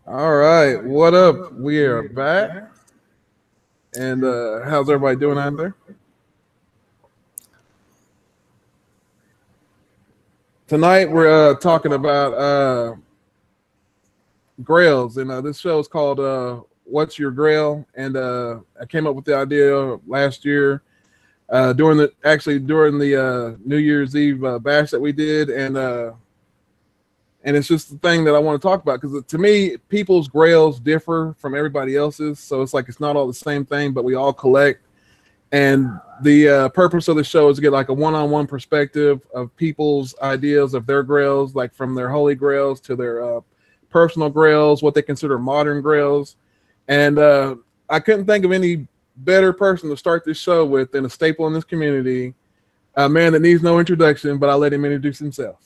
All right, what up? We are back, and how's everybody doing out there? Tonight we're talking about grails, and this show is called "What's Your Grail?" And I came up with the idea last year during the New Year's Eve bash that we did, and it's just the thing that I want to talk about because to me, people's grails differ from everybody else's, so it's like it's not all the same thing, but we all collect. And the purpose of the show is to get like a one-on-one perspective of people's ideas of their grails, like from their holy grails to their personal grails, what they consider modern grails. And I couldn't think of any better person to start this show with than a staple in this community, a man that needs no introduction, but I'll let him introduce himself.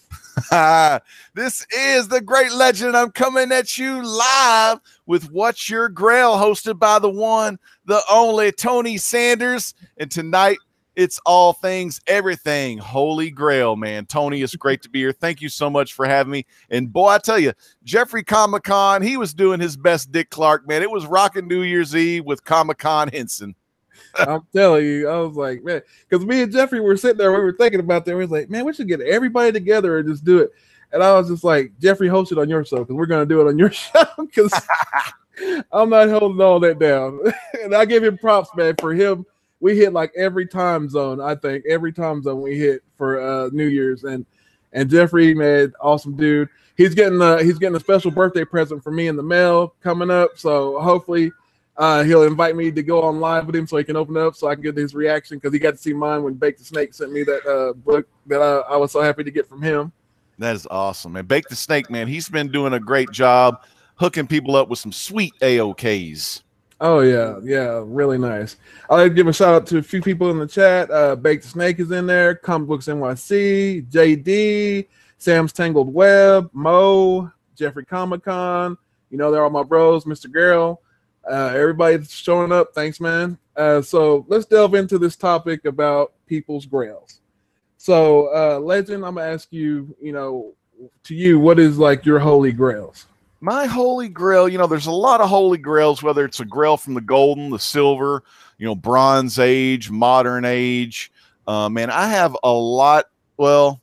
This is the great legend. I'm coming at you live with What's Your Grail, hosted by the one, the only Tony Sanders. And tonight, it's all things, everything, Holy Grail, man. Tony, it's great to be here. Thank you so much for having me. And boy, I tell you, Jeffrey Comic-Con, he was doing his best Dick Clark, man. It was rocking New Year's Eve with Comic-Con Henson. I'm telling you, I was like, man, because me and Jeffrey were sitting there, we were thinking about that. We was like, man, we should get everybody together and just do it. And I was just like, Jeffrey, host it on your show because we're going to do it on your show because I'm not holding all that down. And I give him props, man, for him. We hit like every time zone, I think, every time zone we hit for New Year's. And Jeffrey, man, awesome dude. He's getting a special birthday present for me in the mail coming up. So hopefully he'll invite me to go on live with him so he can open up so I can get his reaction because he got to see mine when Bake the Snake sent me that book that I was so happy to get from him. That is awesome, man. Bake the Snake, man, he's been doing a great job hooking people up with some sweet AOKs. Oh, yeah, really nice. I'd like to give a shout out to a few people in the chat. Bake the Snake is in there, Comic Books NYC, JD, Sam's Tangled Web, Mo, Jeffrey Comic-Con. You know, they're all my bros, Mr. Grail. Everybody that's showing up, thanks, man. So let's delve into this topic about people's grails. So, Legend, I'm gonna ask you, what is like your holy grails? My holy grail, there's a lot of holy grails, whether it's a grail from the golden, the silver, Bronze Age, modern age. Man, I have a lot. Well,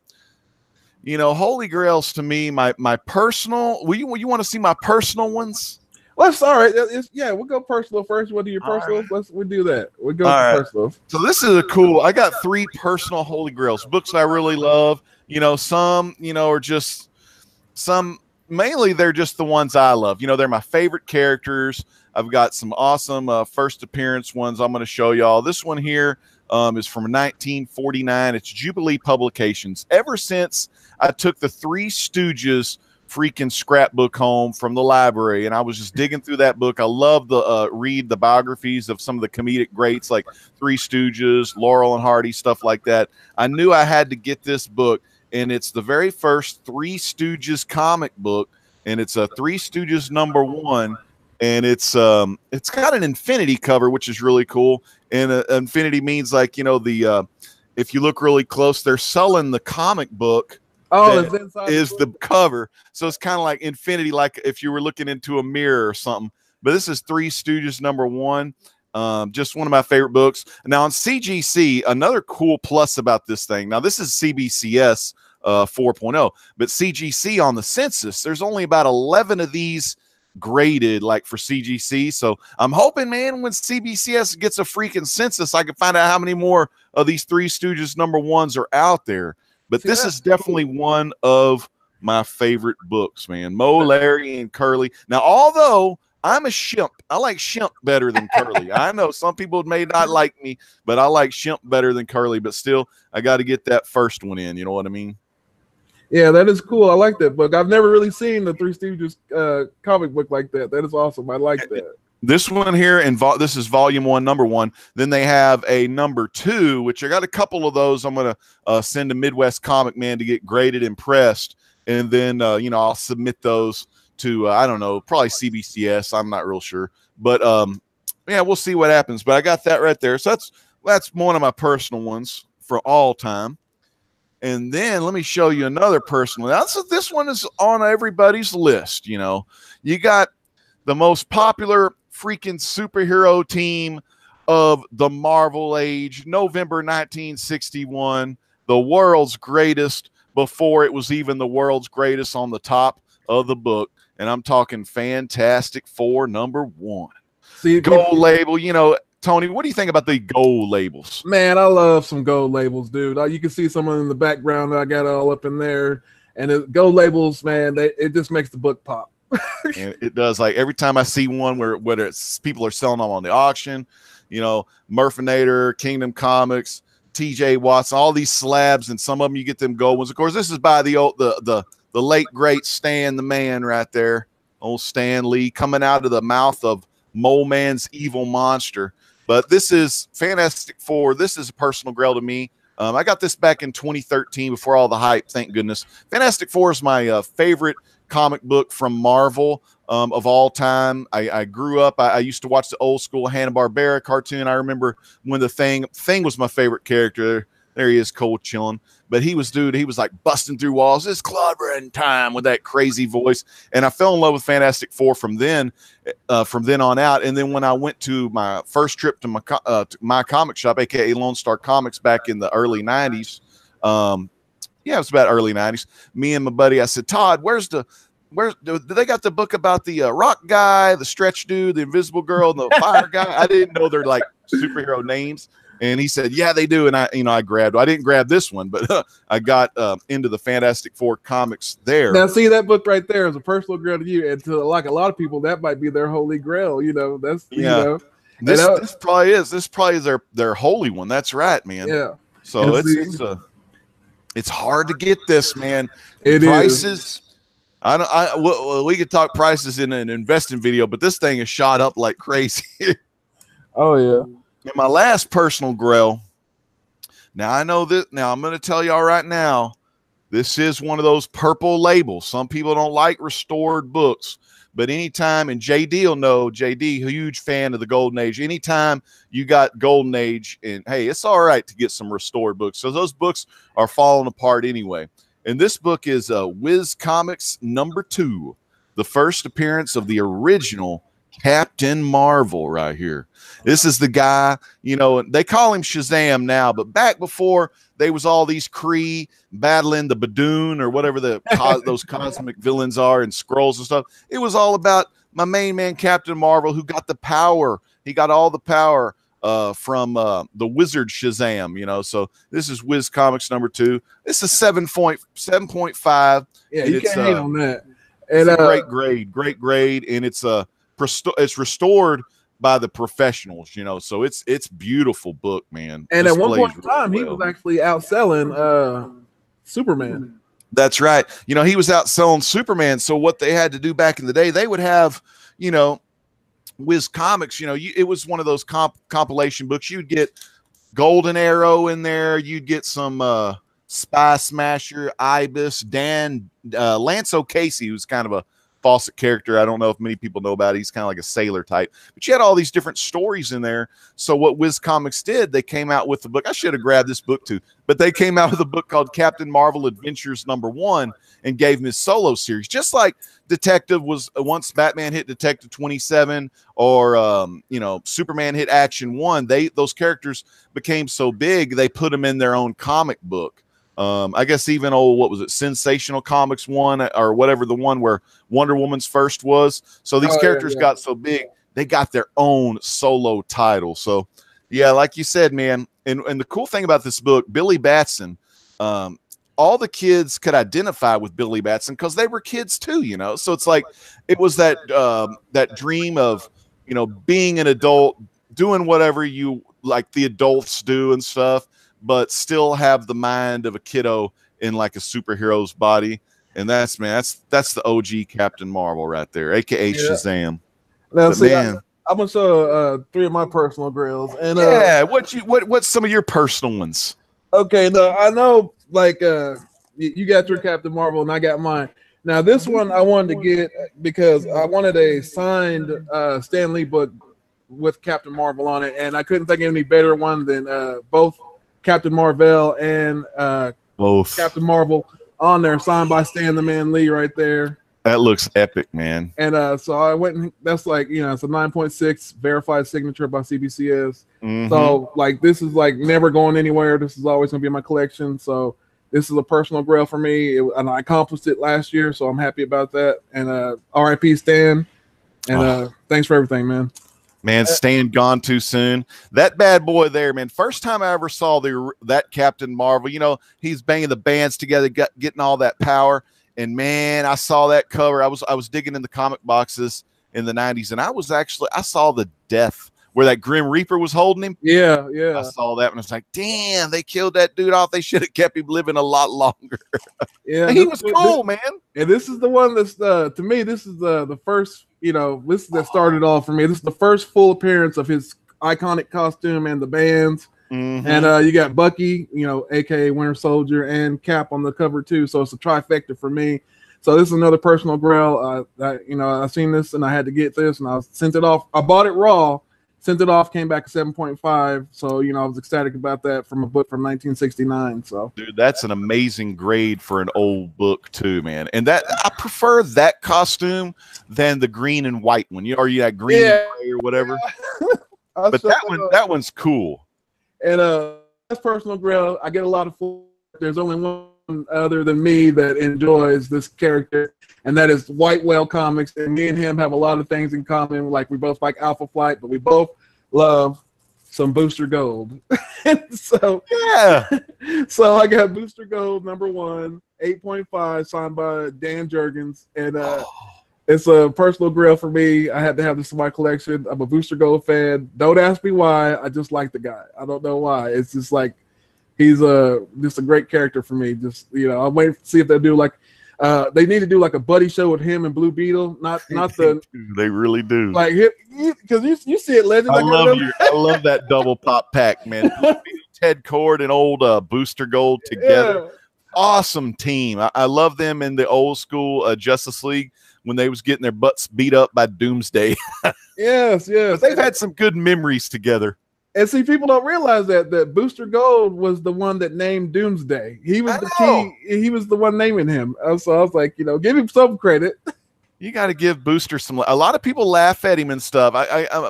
holy grails to me, my personal. You want to see my personal ones? Let's all right. We'll go personal first. What are your personals? Right. We'll do that. We'll go personals. So this is a cool. I got 3 personal holy grails, books I really love. Some are just some. Mainly, they're just the ones I love. They're my favorite characters. I've got some awesome first appearance ones I'm going to show y'all. This one here is from 1949. It's Jubilee Publications. Ever since I took the Three Stooges freaking scrapbook home from the library, and I was just digging through that book. I love to read the biographies of some of the comedic greats like Three Stooges, Laurel and Hardy, stuff like that. I knew I had to get this book, and it's the very first Three Stooges comic book, and it's a Three Stooges #1, and it's got an infinity cover, which is really cool. And infinity means like if you look really close, they're selling the comic book. Oh, it's inside is the cover. So it's kind of like infinity, like if you were looking into a mirror or something. But this is Three Stooges #1. Just one of my favorite books. Now on CGC, another cool plus about this thing. Now this is CBCS 4.0, but CGC on the census, there's only about 11 of these graded like for CGC. So I'm hoping, man, when CBCS gets a freaking census, I can find out how many more of these Three Stooges #1s are out there. But this is definitely one of my favorite books, man. Mo, Larry, and Curly. Now, although I'm a Shimp, I like Shimp better than Curly. I know some people may not like me, but I like Shimp better than Curly. But still, I got to get that first one in. You know what I mean? Yeah, that is cool. I like that book. I've never really seen the Three Stooges comic book like that. That is awesome. I like that. This one here, and this is volume 1, #1. Then they have a #2, which I got a couple of those. I'm going to send to Midwest Comic Man to get graded and pressed. And then, I'll submit those to, I don't know, probably CBCS. I'm not real sure. But, yeah, we'll see what happens. But I got that right there. So that's one of my personal ones for all time. And then let me show you another personal. Now, this one is on everybody's list. You got the most popular freaking superhero team of the Marvel age, November 1961, the world's greatest before it was even the world's greatest on the top of the book. And I'm talking Fantastic Four #1. See, gold label, you know, Tony, what do you think about the gold labels? Man, I love some gold labels, dude. You can see someone in the background that I got all up in there. And gold labels, man, it just makes the book pop. And it does. Like every time I see one whether it's people are selling them on the auction, you know, Murphinator, Kingdom Comics, TJ Watson, all these slabs, and some of them you get them gold ones. Of course, this is by the late great Stan the Man right there, old Stan Lee, coming out of the mouth of Mole Man's evil monster. But this is Fantastic Four. This is a personal grail to me. I got this back in 2013 before all the hype, thank goodness. Fantastic Four is my favorite comic book from Marvel of all time. I grew up, I used to watch the old school Hanna-Barbera cartoon. I remember when the Thing was my favorite character. There he is, cold chilling. But he was like busting through walls. It's clobbering time with that crazy voice. And I fell in love with Fantastic Four from then on out. And then when I went to my first trip to my comic shop, aka Lone Star Comics, back in the early 90s. Yeah, it was about early 90s. Me and my buddy, I said, Todd, do they got the book about the rock guy, the stretch dude, the invisible girl, and the fire guy? I didn't know they're like superhero names. And he said, yeah, they do. And I didn't grab this one, but I got into the Fantastic Four comics there. Now, see, that book right there is a personal grail to you. And to like a lot of people, that might be their holy grail. You know, that's, you know. This probably is their holy one. That's right, man. Yeah. So it's hard to get this, man. Prices. We could talk prices in an investing video, but this thing is shot up like crazy. Oh yeah. And my last personal grail. Now I know that. Now I'm going to tell y'all right now, this is one of those purple labels. Some people don't like restored books, but anytime, and JD will know, JD, a huge fan of the Golden Age. Anytime you got Golden Age, and hey, it's all right to get some restored books. So those books are falling apart anyway. And this book is Wiz Comics #2, the first appearance of the original Captain Marvel right here. This is the guy, you know, they call him Shazam now, but back before they was all these Kree battling the Badoon or whatever those cosmic villains are and scrolls and stuff. It was all about my main man, Captain Marvel, who got the power. He got all the power from the wizard Shazam, you know. So this is Wiz Comics #2. This is 7.5. Yeah, you can't hate on that. And it's great grade, and it's restored by the professionals, you know. So it's beautiful book, man. And at one point in time, he was actually outselling Superman. That's right. You know, he was outselling Superman. So what they had to do back in the day, they would have, you know, Wiz Comics, you know, it was one of those compilation books. You'd get Golden Arrow in there. You'd get some Spy Smasher, Ibis, Lance O'Casey, who's kind of a Fawcett character. I don't know if many people know about it. He's kind of like a sailor type. But you had all these different stories in there. So what Wiz Comics did, they came out with the book. I should have grabbed this book too. But they came out with a book called Captain Marvel Adventures #1 and gave him his solo series. Just like Detective was, once Batman hit Detective 27 or, you know, Superman hit Action 1, those characters became so big, they put them in their own comic book. I guess even what was it, Sensational Comics 1 or whatever, the one where Wonder Woman's first was. So these characters got so big, they got their own solo title. So yeah, like you said, man, and the cool thing about this book, Billy Batson, all the kids could identify with Billy Batson because they were kids too, you know. So it's like it was that dream of, you know, being an adult, doing whatever you like the adults do and stuff, but still have the mind of a kiddo in like a superhero's body. And that's the OG Captain Marvel right there, aka Shazam. Now, see, I'm gonna show 3 of my personal grails. And what's some of your personal ones? Okay, no, I know, like you got your Captain Marvel and I got mine. Now this one I wanted to get because I wanted a signed Stan Lee book with Captain Marvel on it, and I couldn't think of any better one than both Captain Marvel and both Captain Marvel on there, signed by Stan the Man Lee right there. That looks epic, man. And so I went and that's like, you know, it's a 9.6 verified signature by CBCS. So like this is like never going anywhere. This is always gonna be in my collection. So this is a personal grail for me. And I accomplished it last year, so I'm happy about that. And RIP Stan. And thanks for everything, man. Man, Stan gone too soon. That bad boy there, man. First time I ever saw that Captain Marvel, you know, he's banging the bands together, getting all that power. And man, I saw that cover. I was digging in the comic boxes in the 90s, and I saw the death where that Grim Reaper was holding him. Yeah, yeah. I saw that and I was like, damn, they killed that dude off. They should have kept him living a lot longer. Yeah, he was cool, man. And this is the one that's to me, this is the first, you know, this that started off for me. This is the first full appearance of his iconic costume and the bands. And you got Bucky, you know, aka Winter Soldier, and Cap on the cover too. So it's a trifecta for me. So this is another personal grail. You know, I seen this and I had to get this, and I sent it off. I bought it raw, sent it off, came back at 7.5. So you know, I was ecstatic about that from a book from 1969. So dude, that's an amazing grade for an old book too, man. And that I prefer that costume than the green and white one. You know, or you got green and gray or whatever. But that one's cool. And that's personal grail. I get a lot of fun. There's only one other than me that enjoys this character, and that is White Whale Comics. And me and him have a lot of things in common. Like we both like Alpha Flight, but we both love some Booster Gold. So yeah. So I got Booster Gold #1, 8.5, signed by Dan Jurgens, and it's a personal grail for me. I had to have this in my collection. I'm a Booster Gold fan. Don't ask me why. I just like the guy. I don't know why. It's just like he's just a great character for me. Just, you know, I'm waiting to see if they do like they need to do like a buddy show with him and Blue Beetle. Not the they really do. Like because you see it, Legend. I love that double pop pack, man. Ted Cord and old Booster Gold together. Yeah. Awesome team. I love them in the old school Justice League when they was getting their butts beat up by Doomsday. Yes. But they've had some good memories together. And see, people don't realize that Booster Gold was the one that named Doomsday. He was the key. He was the one naming him. So I was like, you know, give him some credit. You got to give Booster some. A lot of people laugh at him and stuff.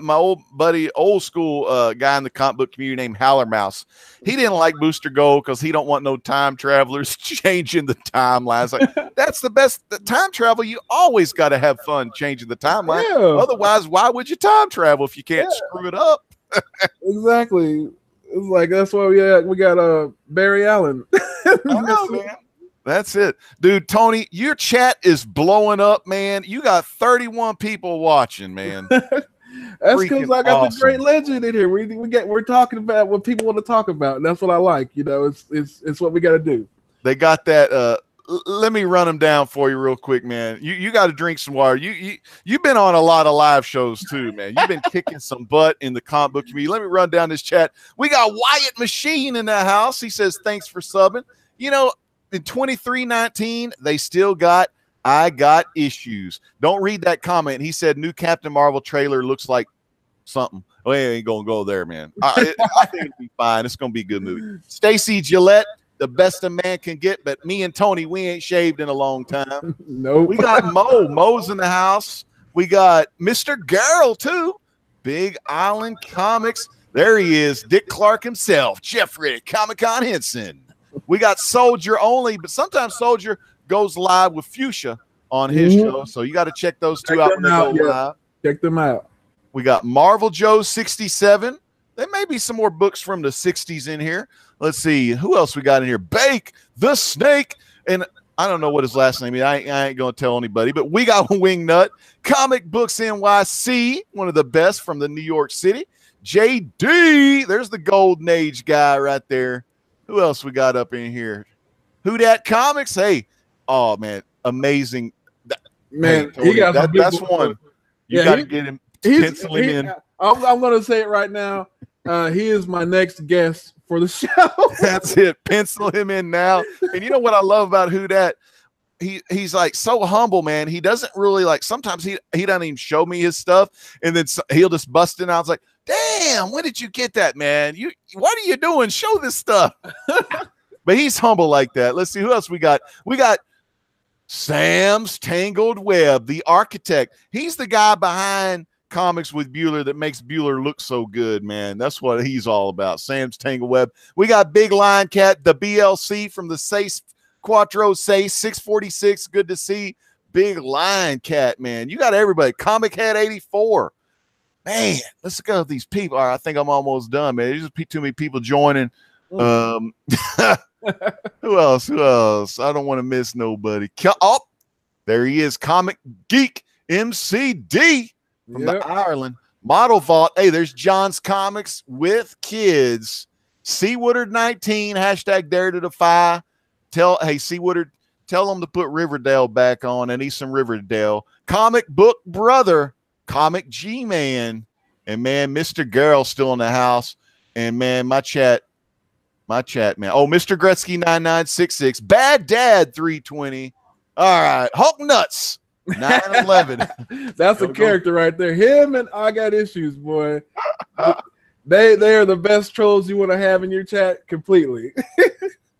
My old buddy, old school guy in the comic book community named Howler Mouse. He didn't like Booster Gold because he don't want no time travelers changing the timelines. Like, that's the best. The time travel, you always got to have fun changing the timeline. Yeah. Otherwise, why would you time travel if you can't screw it up? Exactly. It's like that's why we got Barry Allen. I know, man. That's it, dude. Tony, your chat is blowing up, man. You got 31 people watching, man. That's because I got the great legend in here. We're talking about what people want to talk about, and that's what I like. You know, it's what we got to do. They got that. Let me run them down for you real quick, man. You got to drink some water. You've been on a lot of live shows too, man. You've been kicking some butt in the comic book community. Let me run down this chat. We got Wyatt Machine in the house. He says thanks for subbing. You know, in 2319, they still got I got issues. Don't read that comment. He said new Captain Marvel trailer looks like something. Oh, I ain't gonna go there, man. I think it'll be fine. It's gonna be a good movie. Stacy Gillette, the best a man can get, but me and Tony, we ain't shaved in a long time. No, we got Mo's in the house. We got Mr. Girl too. Big Island Comics. There he is, Dick Clark himself, Jeffrey Comic-Con Henson. We got Soldier only, but sometimes Soldier goes live with Fuchsia on his show, so you got to check those two out when they go live. Check them out. We got Marvel Joe 67. There may be some more books from the 60s in here. Let's see who else we got in here. Bake the Snake, and I don't know what his last name is. I ain't gonna tell anybody, but we got Wingnut. Comic Books NYC, one of the best from the New York City. JD, there's the Golden Age guy right there. Who else we got up in here? Who Dat Comics? Hey, oh man, amazing. Man, hey, Tony, that's one. You got to get him, pencil him in. I'm going to say it right now. He is my next guest for the show. That's it. Pencil him in now. And you know what I love about Who Dat? He's like so humble, man. He doesn't really like, sometimes he doesn't even show me his stuff, and then he'll just bust in. I was like, damn, when did you get that, man? What are you doing? Show this stuff. But he's humble like that. Let's see who else we got. We got Sam's Tangled Web, the architect. He's the guy behind Comics with Bueller that makes Bueller look so good, man. That's what he's all about. Sam's Tangled Web. We got Big Lion Cat, the BLC from the Sace Quattro Sace 646. Good to see Big Lion Cat, man. You got everybody. Comic Head 84. Man, let's go with these people. All right, I think I'm almost done, man. There's just too many people joining. Who else? Who else? I don't want to miss nobody. Oh, there he is. Comic Geek MCD from the Ireland Model Vault. Hey, there's John's Comics with Kids. C Woodard 19 hashtag Dare to Defy. Hey, C Woodard, tell them to put Riverdale back on. I need some Riverdale. Comic Book Brother, Comic G-Man, and man, Mr. Girl still in the house. And man, my chat, man. Oh, Mr. Gretzky 9966, Bad Dad 320. All right, Hulk Nuts 911. That's a character right there. Him and I Got Issues, boy. They are the best trolls you want to have in your chat completely.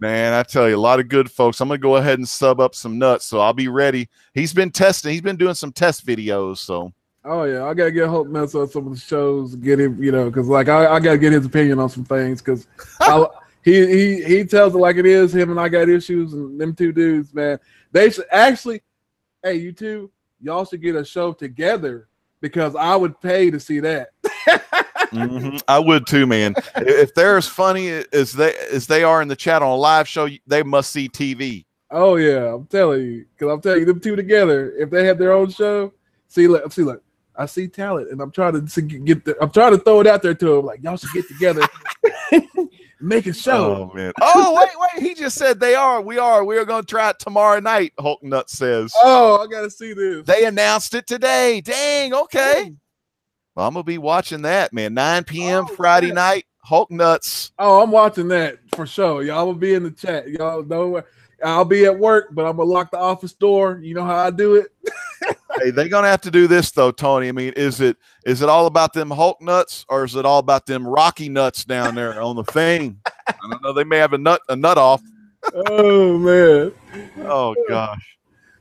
Man, I tell you, a lot of good folks. I'm going to go ahead and sub up some nuts, so I'll be ready. He's been testing. He's been doing some test videos, so. Oh, yeah. I got to get Hulk Nuts on some of the shows, get him, because, like, I got to get his opinion on some things, because he tells it like it is, him and I Got Issues, and them two dudes, man. They should actually, hey, you two, y'all should get a show together, because I would pay to see that. I would too, man. If they're as funny as they are in the chat on a live show, they must see TV. Oh yeah, I'm telling you, because I'm telling you, them two together, if they have their own show, look, I see talent, and I'm trying to I'm trying to throw it out there to them, like y'all should get together, make a show. Oh man. Oh wait, he just said they are. We are going to try it tomorrow night. Hulk Nut says. Oh, I gotta see this. They announced it today. Dang. Okay. Well, I'm gonna be watching that, man. 9 p.m. Friday night, Hulk Nuts. Oh, I'm watching that for sure. Y'all will be in the chat. Y'all know I'll be at work, but I'm gonna lock the office door. You know how I do it. Hey, they're gonna have to do this though, Tony. I mean, is it all about them Hulk nuts, or is it all about them Rocky nuts down there on the thing? I don't know. They may have a nut off. Oh man. Oh gosh.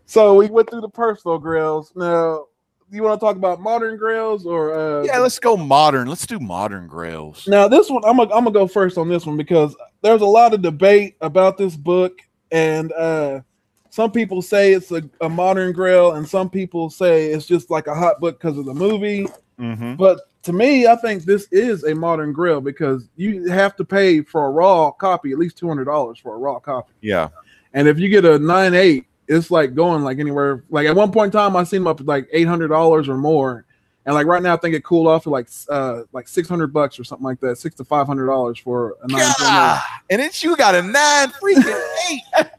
So we went through the personal grails. Now, you want to talk about modern grails or yeah, let's go modern. Let's do modern grails. Now this one, I'm gonna go first on this one, because there's a lot of debate about this book, and some people say it's a modern grail, and some people say it's just like a hot book because of the movie. But to me, I think this is a modern grail, because you have to pay for a raw copy, at least $200 for a raw copy. Yeah. And if you get a 9.8, it's like going like anywhere. Like at one point in time, I seen them up at like $800 or more, and like right now, I think it cooled off to like $600 or something like that, $600 to $500 for a 9.8. And it's you got a 9.8.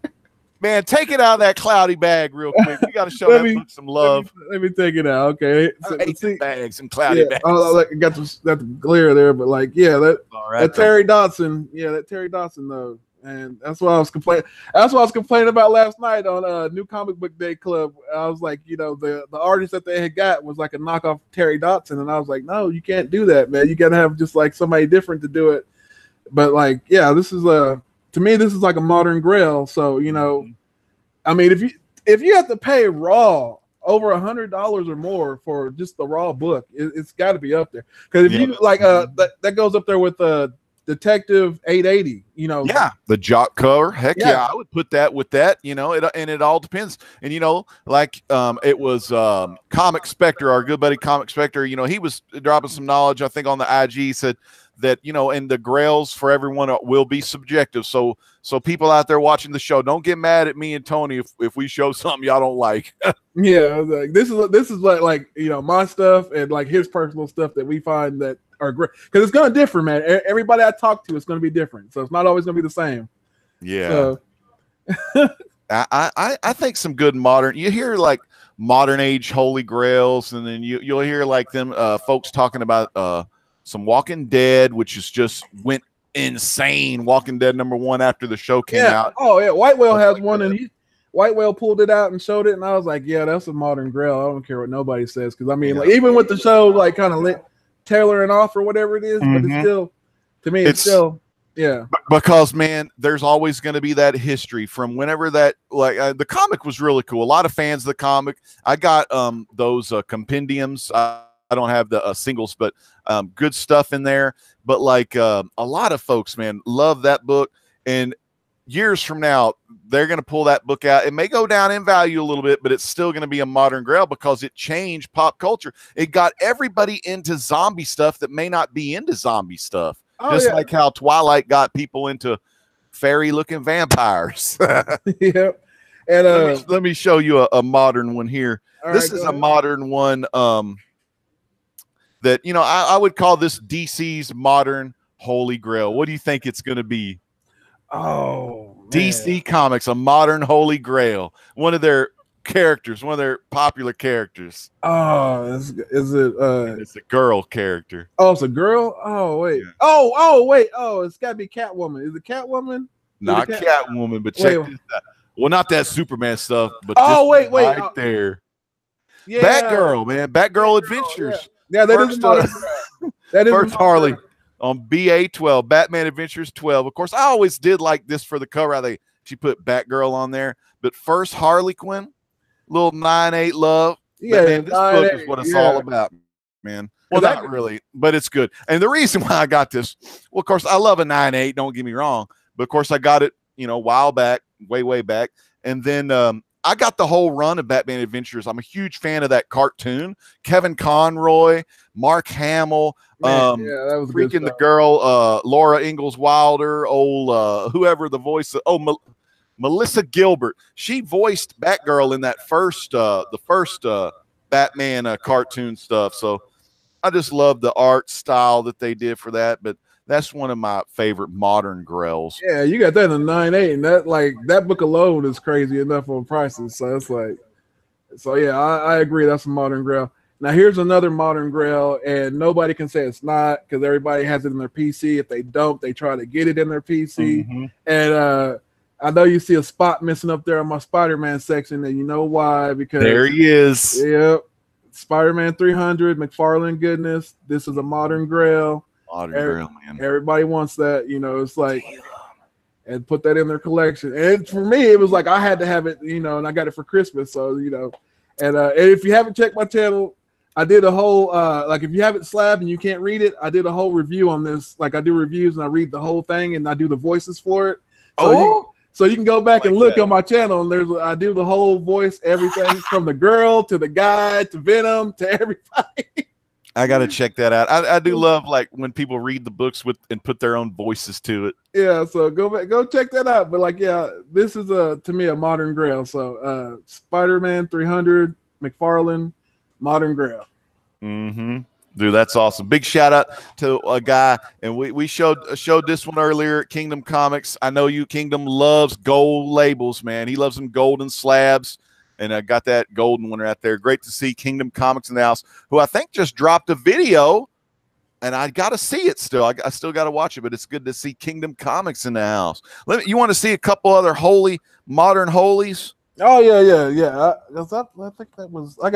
Man, take it out of that cloudy bag real quick. We got to show that book some love. Let me take it out, okay? So, bags and cloudy bags. I got the glare there, but like, yeah, that Terry Dodson, though. And that's what I was complaining. That's what I was complaining about last night on New Comic Book Day Club. I was like, the artist that they had got was like a knockoff Terry Dodson, and I was like, no, you can't do that, man. You gotta have just like somebody different to do it. But like, yeah, this is to me, this is like a modern grail. So I mean, if you have to pay raw over $100 or more for just the raw book, it's got to be up there. Because if you like that goes up there with Detective 880, yeah, the jock cover. Heck yeah, I would put that with that, and it all depends. And like it was Comic Spectre, our good buddy Comic Spectre. He was dropping some knowledge, I think, on the IG, said that and the grails for everyone will be subjective. So people out there watching the show, don't get mad at me and Tony if we show something y'all don't like. Yeah, like, this is like my stuff and like his personal stuff that we find that are great, because it's going to differ, man. Everybody I talk to is going to be different, so it's not always going to be the same. Yeah. So. I think some good modern. You hear like modern age holy grails, and then you'll hear like them folks talking about some Walking Dead, which is just went insane. Walking Dead #1 after the show came out. Oh yeah, White Whale has one, and White Whale pulled it out and showed it, and I was like, yeah, that's a modern grail. I don't care what nobody says, because I mean, like, even with the show like kind of tailoring off or whatever it is, but it's still, to me, it's still Yeah. Because, man, there's always going to be that history from whenever that, the comic was really cool. A lot of fans of the comic. I got those compendiums. I don't have the singles, but good stuff in there. But like a lot of folks, man, love that book. And years from now, they're going to pull that book out. It may go down in value a little bit, but it's still going to be a modern grail because it changed pop culture. It got everybody into zombie stuff that may not be into zombie stuff. Oh, just yeah. like how Twilight got people into fairy-looking vampires. Yep. And let me show you a modern one here. This is a modern one that, you know, I would call this DC's modern Holy Grail. What do you think it's going to be? Oh, man. DC Comics, a modern Holy Grail. One of their characters, one of their popular characters. Oh, is it it's a girl character. Oh, it's a girl? Oh, wait. Yeah. Wait. Oh, it's gotta be Catwoman. Is it Catwoman? Not Catwoman, but check this out. Well, not that Superman stuff, but wait right there. Yeah. Batgirl, man. Batgirl Adventures. Yeah, that is that is first Harley on BA12, Batman Adventures 12. Of course, I always did like this for the cover. She put Batgirl on there, but first Harley Quinn, little 9/8 love. Yeah, man, this book is what it's all about, man. Well, not really, but it's good. And the reason why I got this, well, of course, I love a 9/8. Don't get me wrong, but of course, I got it, you know, a while back, way back, and then I got the whole run of Batman Adventures. I'm a huge fan of that cartoon. Kevin Conroy, Mark Hamill, that was freaking the girl, Laura Ingalls Wilder, whoever the voice of, Melissa Gilbert. She voiced Batgirl in that first, the first Batman cartoon stuff. So I just love the art style that they did for that. But that's one of my favorite modern grails. Yeah, you got that in 9/8, and that book alone is crazy enough on prices. So it's yeah, I agree. That's a modern grail. Now here's another modern grail, and nobody can say it's not because everybody has it in their PC. If they don't, they try to get it in their PC. Mm-hmm. And I know you see a spot missing up there on my Spider-Man section, and you know why? Because there he is. Yep, Spider-Man 300, McFarlane goodness. This is a modern grail. Grail, man. Everybody wants that, you know. It's like, and put that in their collection. And for me, it was like I had to have it, you know, and I got it for Christmas. So, you know, and if you haven't checked my channel, I did a whole like if you have it slabbed and you can't read it, I did a whole review on this. Like I do reviews and I read the whole thing and I do the voices for it. So you can go back and look on my channel, and I do the whole voice, everything from the girl to the guy to Venom to everybody. I got to check that out. I do love like when people read the books and put their own voices to it. Yeah, so go check that out. But like, yeah, this is to me a modern grail. So Spider-Man 300, McFarlane, modern grail. Mm-hmm. Dude, that's awesome. Big shout out to a guy, and we showed this one earlier at Kingdom Comics. I know Kingdom loves gold labels, man. He loves them golden slabs. And I got that golden one right there. Great to see Kingdom Comics in the house, who I think just dropped a video, and I got to see it still. I still got to watch it, but it's good to see Kingdom Comics in the house. You want to see a couple other modern holies? Oh, yeah. I think that was – I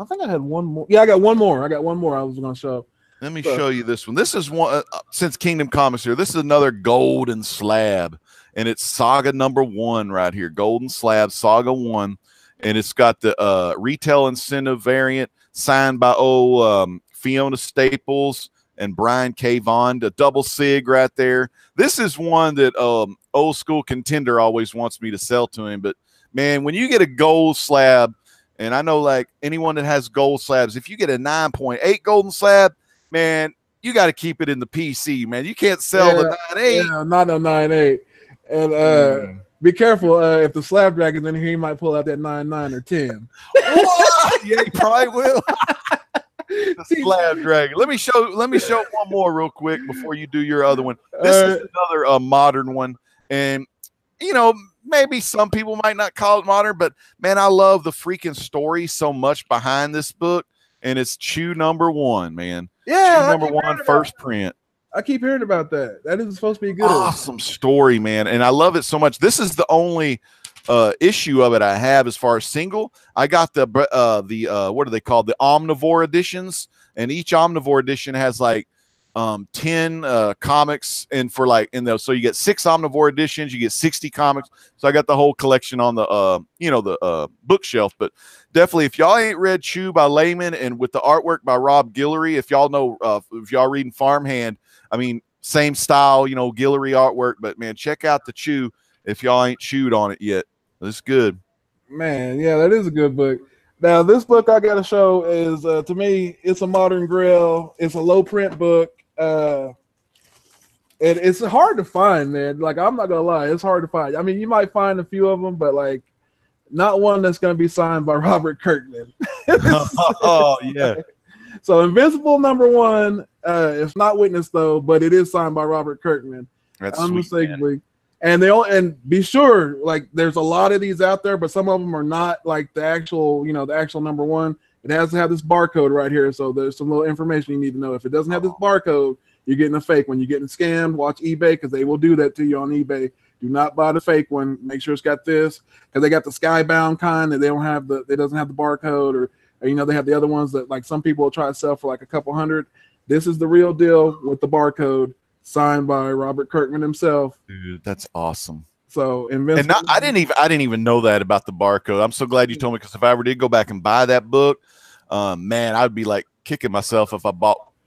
think I had one more. Yeah, I got one more. I was going to show. Let me show you this one. This is one since Kingdom Comics here. This is another golden slab, and it's Saga #1 right here. Golden slab, Saga 1. And it's got the retail incentive variant signed by Fiona Staples and Brian K. Vaughan, the double sig right there. This is one that old school contender always wants me to sell to him. But man, when you get a gold slab, and I know like anyone that has gold slabs, if you get a 9.8 golden slab, man, you got to keep it in the PC, man. You can't sell the 9.8. Yeah, not a 9.8. And be careful if the slab dragon's in here, he might pull out that 9.9 or 10. Yeah, he probably will. The slab dragon. Let me show one more real quick before you do your other one. This is another modern one, and you know, maybe some people might not call it modern, but man, I love the freaking story so much behind this book, and it's Chew #1, man. Yeah, Chew #1 first print. I keep hearing about that. That is supposed to be good. Awesome story, man. And I love it so much. This is the only issue of it I have as far as single. I got the what are they called? The Omnivore editions. And each Omnivore edition has like 10 comics, and for like in those, so you get 6 omnivore editions, you get 60 comics. So I got the whole collection on the the bookshelf. But definitely, if y'all ain't read Chew by Layman and with the artwork by Rob Guillory, if y'all know, if y'all reading Farmhand, I mean, same style, Guillory artwork, but man, check out the Chew if y'all ain't chewed on it yet. It's good. Man, yeah, that is a good book. Now, this book I gotta show is to me, it's a modern grail. It's a low print book. It's hard to find, man. Like, I'm not gonna lie, it's hard to find. I mean, you might find a few of them, but like, not one that's gonna be signed by Robert Kirkman. Oh yeah. So Invincible #1, it's not Witness though, but it is signed by Robert Kirkman. That's unmistakably. Sweet, and and be sure, like, there's a lot of these out there, but some of them are not like the actual, the actual #1. It has to have this barcode right here. So there's some little information you need to know. If it doesn't have this barcode, you're getting a fake one. You're getting scammed. Watch eBay, because they will do that to you on eBay. Do not buy the fake one. Make sure it's got this, because they got the skybound kind that they don't have it doesn't have the barcode, or they have the other ones that like some people will try to sell for like a couple hundred. This is the real deal with the barcode, signed by Robert Kirkman himself. Dude, that's awesome. So I didn't even know that about the barcode. I'm so glad you told me, because if I ever did go back and buy that book, man, I'd be like kicking myself if I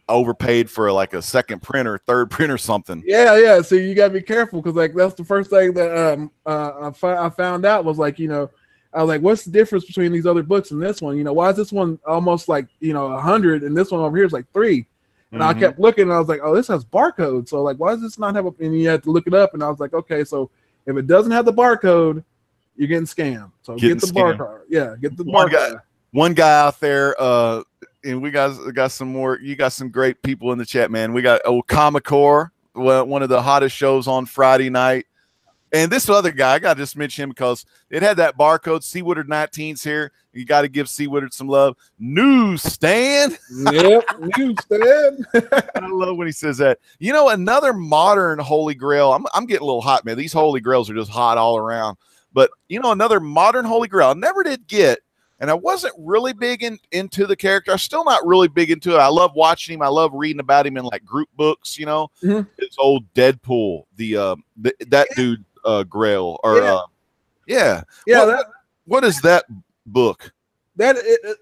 overpaid for like a second print or third print or something. Yeah. So you gotta be careful, because like that's the first thing that I found out was like, I was like, what's the difference between these other books and this one? Why is this one almost like 100 and this one over here is like 3? And I kept looking, and I was like, oh, this has barcode. So like, why does this not have a? And you had to look it up, and I was like, okay, so if it doesn't have the barcode, you're getting scammed. So get the barcode. Yeah, get the barcode. One guy out there, and we got some more. You got some great people in the chat, man. We got Comicore, one of the hottest shows on Friday night. And this other guy, I got to just mention him because it had that barcode. C. Woodard 19's here. You got to give C. Woodard some love. Newsstand. Yep, Newsstand. I love when he says that. Another modern Holy Grail. I'm getting a little hot, man. These Holy Grails are just hot all around. But, another modern Holy Grail I never did get, and I wasn't really big into the character. I'm still not really big into it. I love watching him. I love reading about him in, like, group books, It's old Deadpool, that dude. Grail or what is that book? That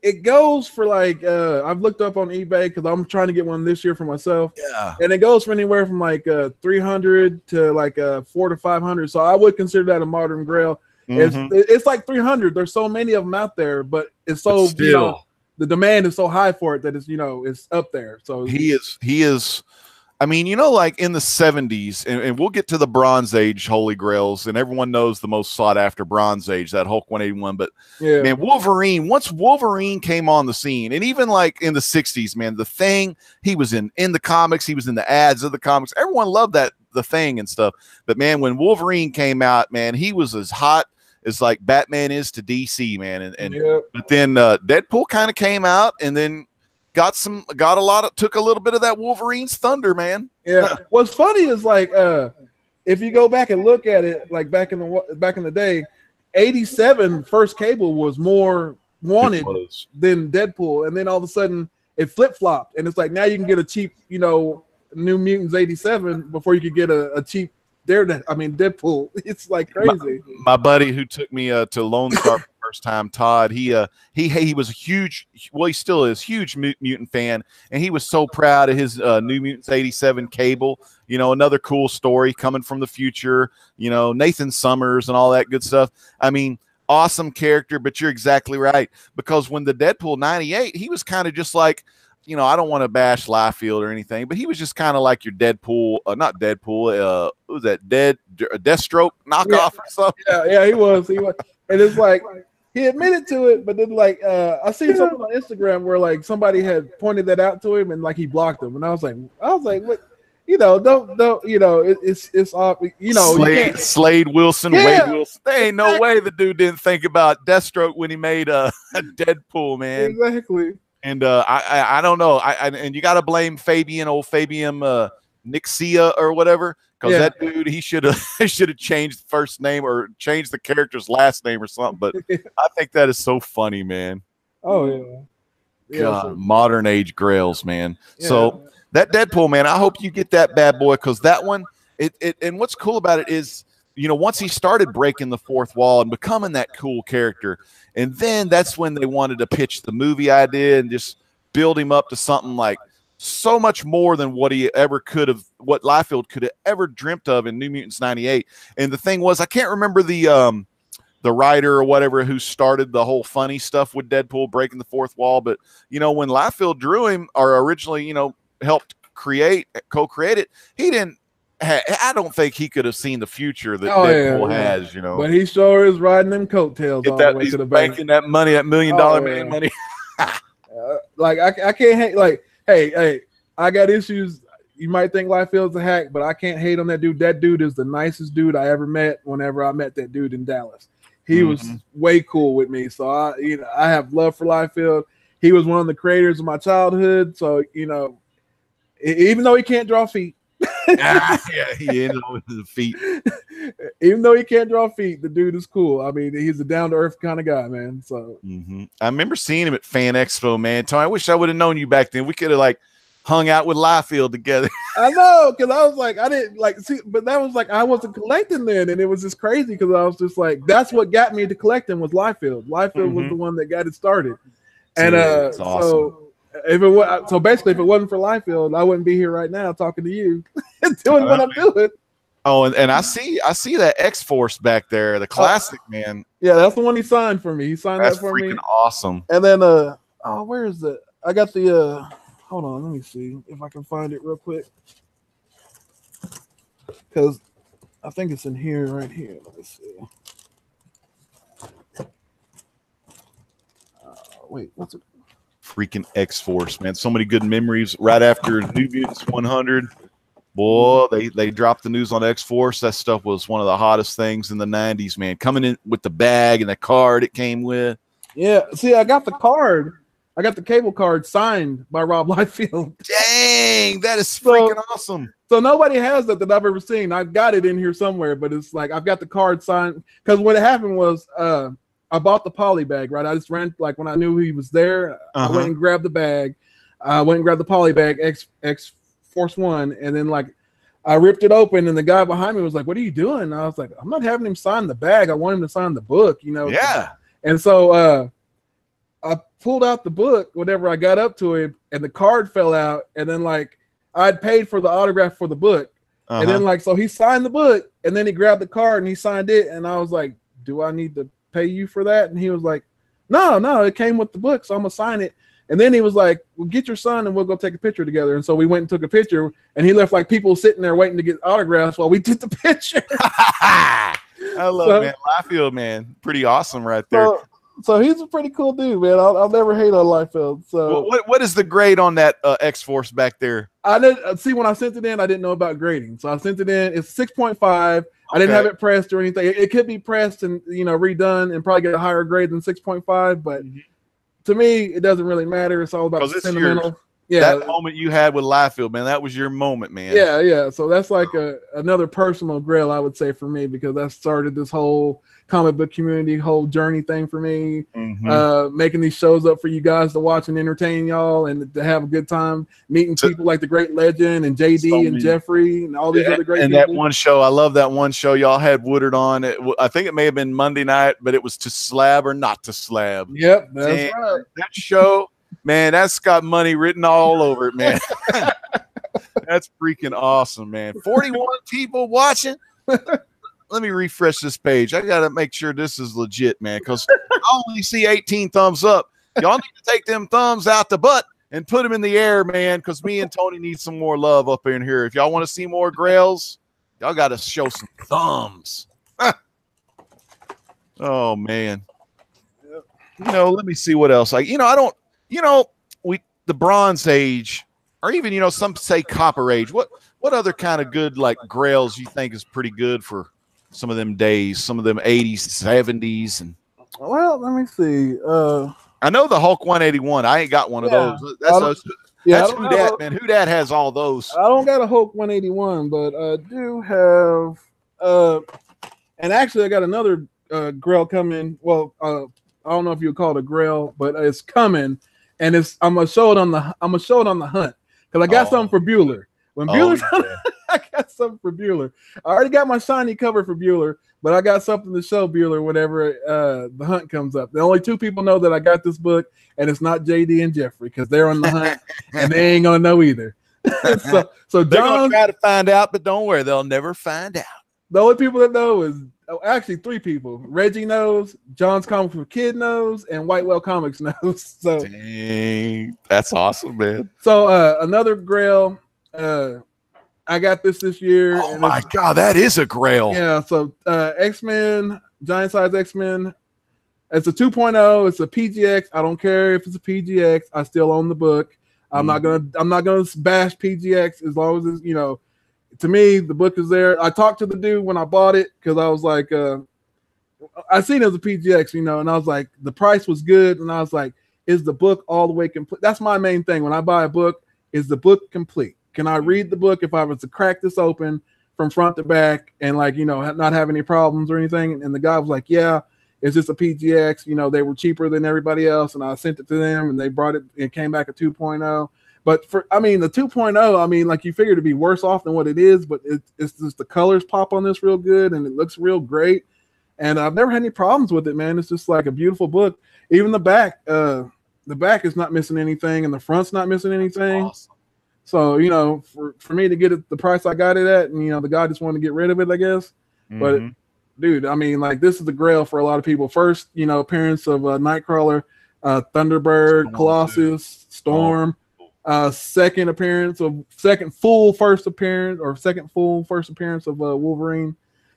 it goes for like I've looked up on eBay because I'm trying to get one this year for myself. Yeah, and it goes for anywhere from like 300 to like 400 to 500. So I would consider that a modern grail. It's like 300. There's so many of them out there, but it's so still the demand is so high for it that it's it's up there. So he is. I mean, like in the 70s, and we'll get to the Bronze Age Holy Grails, and everyone knows the most sought after Bronze Age, that Hulk 181. But yeah, man, Wolverine, once Wolverine came on the scene, and even like in the 60s, man, the Thing, he was in the comics, he was in the ads of the comics. Everyone loved the Thing and stuff. But man, when Wolverine came out, man, he was as hot as like Batman is to DC, man. But then Deadpool kind of came out, and then took a little bit of that Wolverine's thunder, man. Yeah. What's funny is like if you go back and look at it, like back in the day, 87 first Cable was more wanted than Deadpool, and then all of a sudden it flip-flopped, and it's like now you can get a cheap, New Mutants 87 before you could get a cheap Deadpool. It's like crazy. My buddy who took me to Lone Star first time, Todd, he was a huge, well, he still is huge mutant fan, and he was so proud of his New Mutants 87 Cable. Another cool story coming from the future, Nathan Summers and all that good stuff. I mean, awesome character. But you're exactly right, because when the Deadpool 98, he was kind of just like, I don't want to bash Liefeld or anything, but he was just kind of like your Deadpool, not Deadpool, what was that, Deathstroke knockoff or something? Yeah, he was. And it's like, he admitted to it, but then like, I seen something on Instagram where like somebody had pointed that out to him, and like he blocked him. And I was like, what? Don't, it's off, Slade Wilson, Wade Wilson. There ain't no way the dude didn't think about Deathstroke when he made a Deadpool, man. Exactly. And I don't know. And you got to blame Fabian Nixia or whatever, because that dude, he should have changed the first name or changed the character's last name or something. But I think that is so funny, man. Oh yeah. God, modern age grails, man. Yeah. So that Deadpool, man, I hope you get that bad boy, because that one, and what's cool about it is, you know, once he started breaking the fourth wall and becoming that cool character, and then that's when they wanted to pitch the movie idea and just build him up to something like so much more than what he ever could have, what Liefeld could have ever dreamt of in New Mutants 98. And the thing was, I can't remember the writer or whatever who started the whole funny stuff with Deadpool breaking the fourth wall, but you know, when Liefeld drew him, or originally, you know, helped co-create it, he didn't. I don't think he could have seen the future that Deadpool has, you know. But he sure is riding them coattails all the way to the bank. Making that money, that $1 million money. Like I can't hate. Like, hey, I got issues. You might think Liefeld's a hack, but I can't hate on that dude. That dude is the nicest dude I ever met. Whenever I met that dude in Dallas, he was way cool with me. So I have love for Liefeld. He was one of the creators of my childhood. So you know, even though he can't draw feet. He ended up with the feet. Even though he can't draw feet, the dude is cool. I mean, he's a down-to-earth kind of guy, man. So I remember seeing him at Fan Expo, man. Tony, I wish I would have known you back then. We could have like hung out with Liefeld together. I know, because I was like, I didn't like see, but that was like I wasn't collecting then, and it was just crazy because I was just like, that's what got me to collecting was Liefeld. Liefeld was the one that got it started, and that's awesome. So basically, if it wasn't for Liefeld, I wouldn't be here right now talking to you and doing what I'm doing. Oh, and I see that X-Force back there, the classic, man. Yeah, that's the one he signed for me. He signed that for me. That's freaking awesome. And then where is it? I got the hold on, let me see if I can find it real quick. Because I think it's in here, right here. Let me see. Wait, what's it? Freaking X-Force, man. So many good memories right after New Mutants 100. Boy, they dropped the news on X-Force. That stuff was one of the hottest things in the 90s, man. Coming in with the bag and the card it came with. Yeah, see, I got the card. I got the cable card signed by Rob Liefeld. Dang, that is freaking awesome. So nobody has that I've ever seen. I've got it in here somewhere, but it's like I've got the card signed. Because what happened was I bought the poly bag, right? I just ran, like when I knew he was there, I went and grabbed the bag. I went and grabbed the poly bag, X-Force 1, and then like I ripped it open, and the guy behind me was like, "What are you doing?" And I was like, "I'm not having him sign the bag. I want him to sign the book, you know." Yeah. And so I pulled out the book whenever I got up to him, and the card fell out, and then like I'd paid for the autograph for the book. And then like so he signed the book, and then he grabbed the card and he signed it, and I was like, "Do I need to pay you for that?" And he was like, no, it came with the book, so I'm gonna sign it. And then he was like, "Well, get your son and we'll go take a picture together." And so we went and took a picture, and he left like people sitting there waiting to get autographs while we did the picture. I love man. Liefeld, man, pretty awesome right there. So he's a pretty cool dude, man. I'll never hate on Liefeld. So what is the grade on that X-Force back there? I didn't see when I sent it in. I didn't know about grading, so I sent it in. It's 6.5. I didn't have it pressed or anything. It could be pressed and redone and probably get a higher grade than 6.5. But to me, it doesn't really matter. It's all about sentimental. That moment you had with Liefeld, man, that was your moment, man. Yeah. So that's like another personal grail, I would say, for me, because that started this whole comic book community, whole journey thing for me. Making these shows up for you guys to watch and entertain y'all and to have a good time, meeting people like the Great Legend and JD and Jeffrey and all these other great people. That one show, I love that one show y'all had Woodard on. I think it may have been Monday night, but it was To Slab or Not to Slab. Yep, that's right. That show, man, that's got money written all over it, man. That's freaking awesome, man. 41 people watching. Let me refresh this page. I got to make sure this is legit, man, because I only see 18 thumbs up. Y'all need to take them thumbs out the butt and put them in the air, man, because me and Tony need some more love up in here. If y'all want to see more grails, y'all got to show some thumbs. Oh, man. Let me see what else. The Bronze Age, or even, some say Copper Age. What other kind of good, like, grails you think is pretty good for some of them days, some of them 80s, 70s? And well, let me see. I know the Hulk 181. I ain't got one of those. That's Who Dat, man. Who Dat has all those. I don't got a Hulk 181, but I do have and actually I got another grail coming. Well, I don't know if you would call it a grail, but it's coming, and I'm gonna show it on the hunt. because I got something for Bueller. When Bueller's I got something for Bueller. I already got my shiny cover for Bueller, but I got something to show Bueller whenever the hunt comes up. The only two people know that I got this book, and it's not JD and Jeffrey because they're on the hunt and they ain't gonna know either. so they're gonna try to find out, but don't worry, they'll never find out. The only people that know is actually three people. Reggie knows, John's Comics for Kid knows, and Whitewell Comics knows. So dang, that's awesome, man. So another Grail. I got this year. Oh my God, that is a Grail. Yeah. So X-Men, Giant Size X-Men. It's a 2.0. It's a PGX. I don't care if it's a PGX. I still own the book. I'm not gonna bash PGX as long as it's, you know. To me, the book is there. I talked to the dude when I bought it because I was like, I seen it as a PGX, you know, and I was like, the price was good, and I was like, is the book all the way complete? That's my main thing when I buy a book. Is the book complete? Can I read the book if I was to crack this open from front to back and, like, you know, not have any problems or anything? And the guy was like, yeah, it's just a PGX. You know, they were cheaper than everybody else, and I sent it to them, and they brought it. It came back a 2.0. But I mean, the 2.0, I mean, like, you figure to be worse off than what it is, but it's just the colors pop on this real good, and it looks real great. And I've never had any problems with it, man. It's just like a beautiful book. Even the back is not missing anything, and the front's not missing anything. Awesome. So, you know, for me to get it the price I got it at, and, you know, the guy just wanted to get rid of it, I guess. Mm-hmm. But, dude, I mean, like, this is the Grail for a lot of people. First, you know, appearance of Nightcrawler, Thunderbird, Colossus, Storm. Second full first appearance of Wolverine,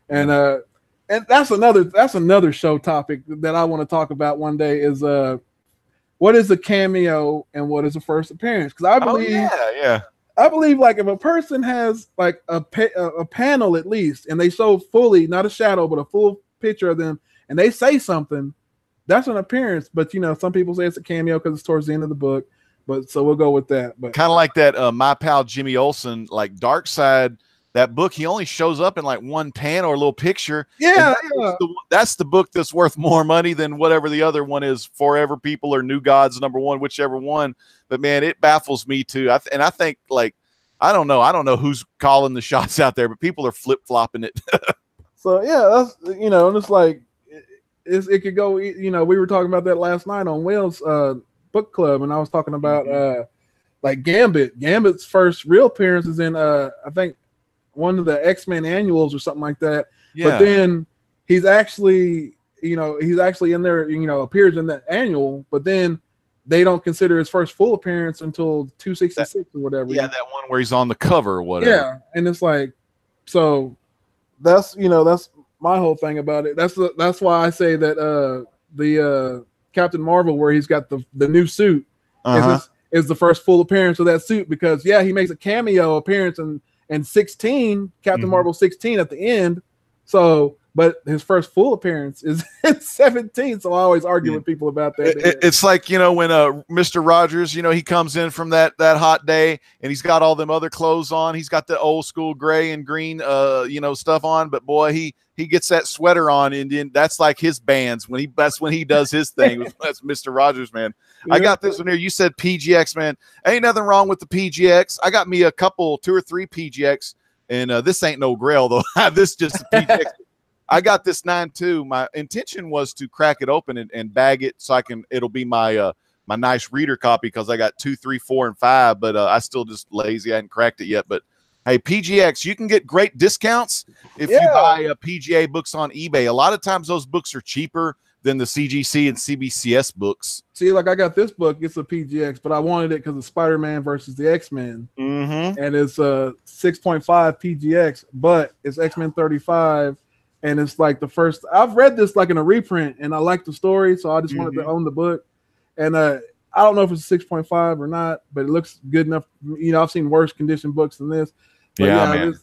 and that's another show topic that I want to talk about one day is what is a cameo and what is a first appearance? Because I believe like if a person has like a panel at least, and they show fully, not a shadow but a full picture of them, and they say something, that's an appearance. But, you know, some people say it's a cameo because it's towards the end of the book. But so we'll go with that. But kind of like that, my pal Jimmy Olsen, like Darkseid, that book, he only shows up in like one panel or a little picture. Yeah, that's the book that's worth more money than whatever the other one is. Forever People or New Gods #1, whichever one. But man, it baffles me too. I think, like, I don't know who's calling the shots out there, but people are flip flopping it. So yeah, that's, you know, and it's like it could go. You know, we were talking about that last night on Will's book club, and I was talking about like Gambit's first real appearance is in I think one of the X-Men annuals or something like that. But then he's actually in there, you know, appears in that annual, but then they don't consider his first full appearance until 266 or whatever. Yeah, that one where he's on the cover or whatever. Yeah, and it's like, so that's, you know, that's my whole thing about it. That's why I say that the Captain Marvel, where he's got the new suit, is the first full appearance of that suit, because he makes a cameo appearance in 16, Captain Marvel 16 at the end. So, but his first full appearance is in 17. So I always argue with people about that. It's like, you know, when Mr. Rogers, you know, he comes in from that hot day and he's got all them other clothes on. He's got the old school gray and green, you know, stuff on. But boy, he gets that sweater on, and then that's like his bands that's when he does his thing. That's Mr. Rogers, man. Yeah. I got this one here. You said PGX, man. Ain't nothing wrong with the PGX. I got me a couple, 2 or 3 PGX, and this ain't no Grail though. This just a PGX. I got this 9.2. My intention was to crack it open and bag it so it'll be my my nice reader copy, because I got 2, 3, 4, and 5, but I still just lazy. I hadn't cracked it yet. But hey, PGX, you can get great discounts if you buy PGA books on eBay. A lot of times those books are cheaper than the CGC and CBCS books. See, like I got this book, it's a PGX, but I wanted it because of Spider-Man versus the X-Men. And it's a 6.5 PGX, but it's X-Men 35. And it's like the first, I've read this like in a reprint, and I like the story, so I just wanted to own the book. And I don't know if it's a 6.5 or not, but it looks good enough. You know, I've seen worse condition books than this. But man.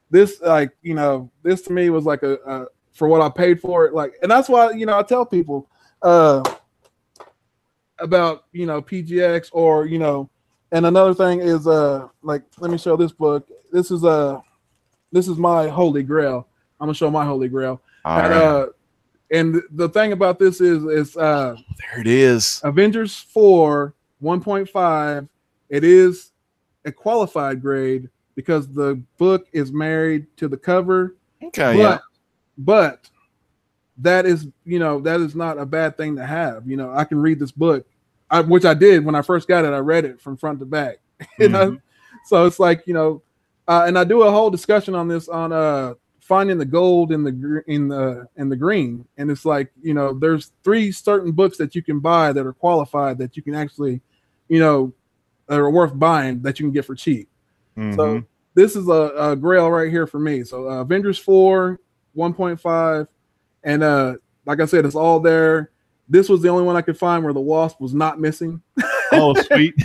This like, you know, this to me was like a for what I paid for it. Like, and that's why, you know, I tell people about, you know, PGX, or, you know, and another thing is like, let me show this book. This is my Holy Grail. I'm gonna show my Holy Grail. And the thing about this is there it is. Avengers 4 1.5. It is a qualified grade because the book is married to the cover. Okay, but that is, that is not a bad thing to have. I can read this book, which I did when I first got it. I read it from front to back. So it's like, and I do a whole discussion on this on finding the gold in the green, and it's like, there's 3 certain books that you can buy that are qualified that you can actually, are worth buying that you can get for cheap. So this is a grail right here for me. So Avengers 4 1.5, and like I said, it's all there. This was the only one I could find where the Wasp was not missing. Oh, sweet.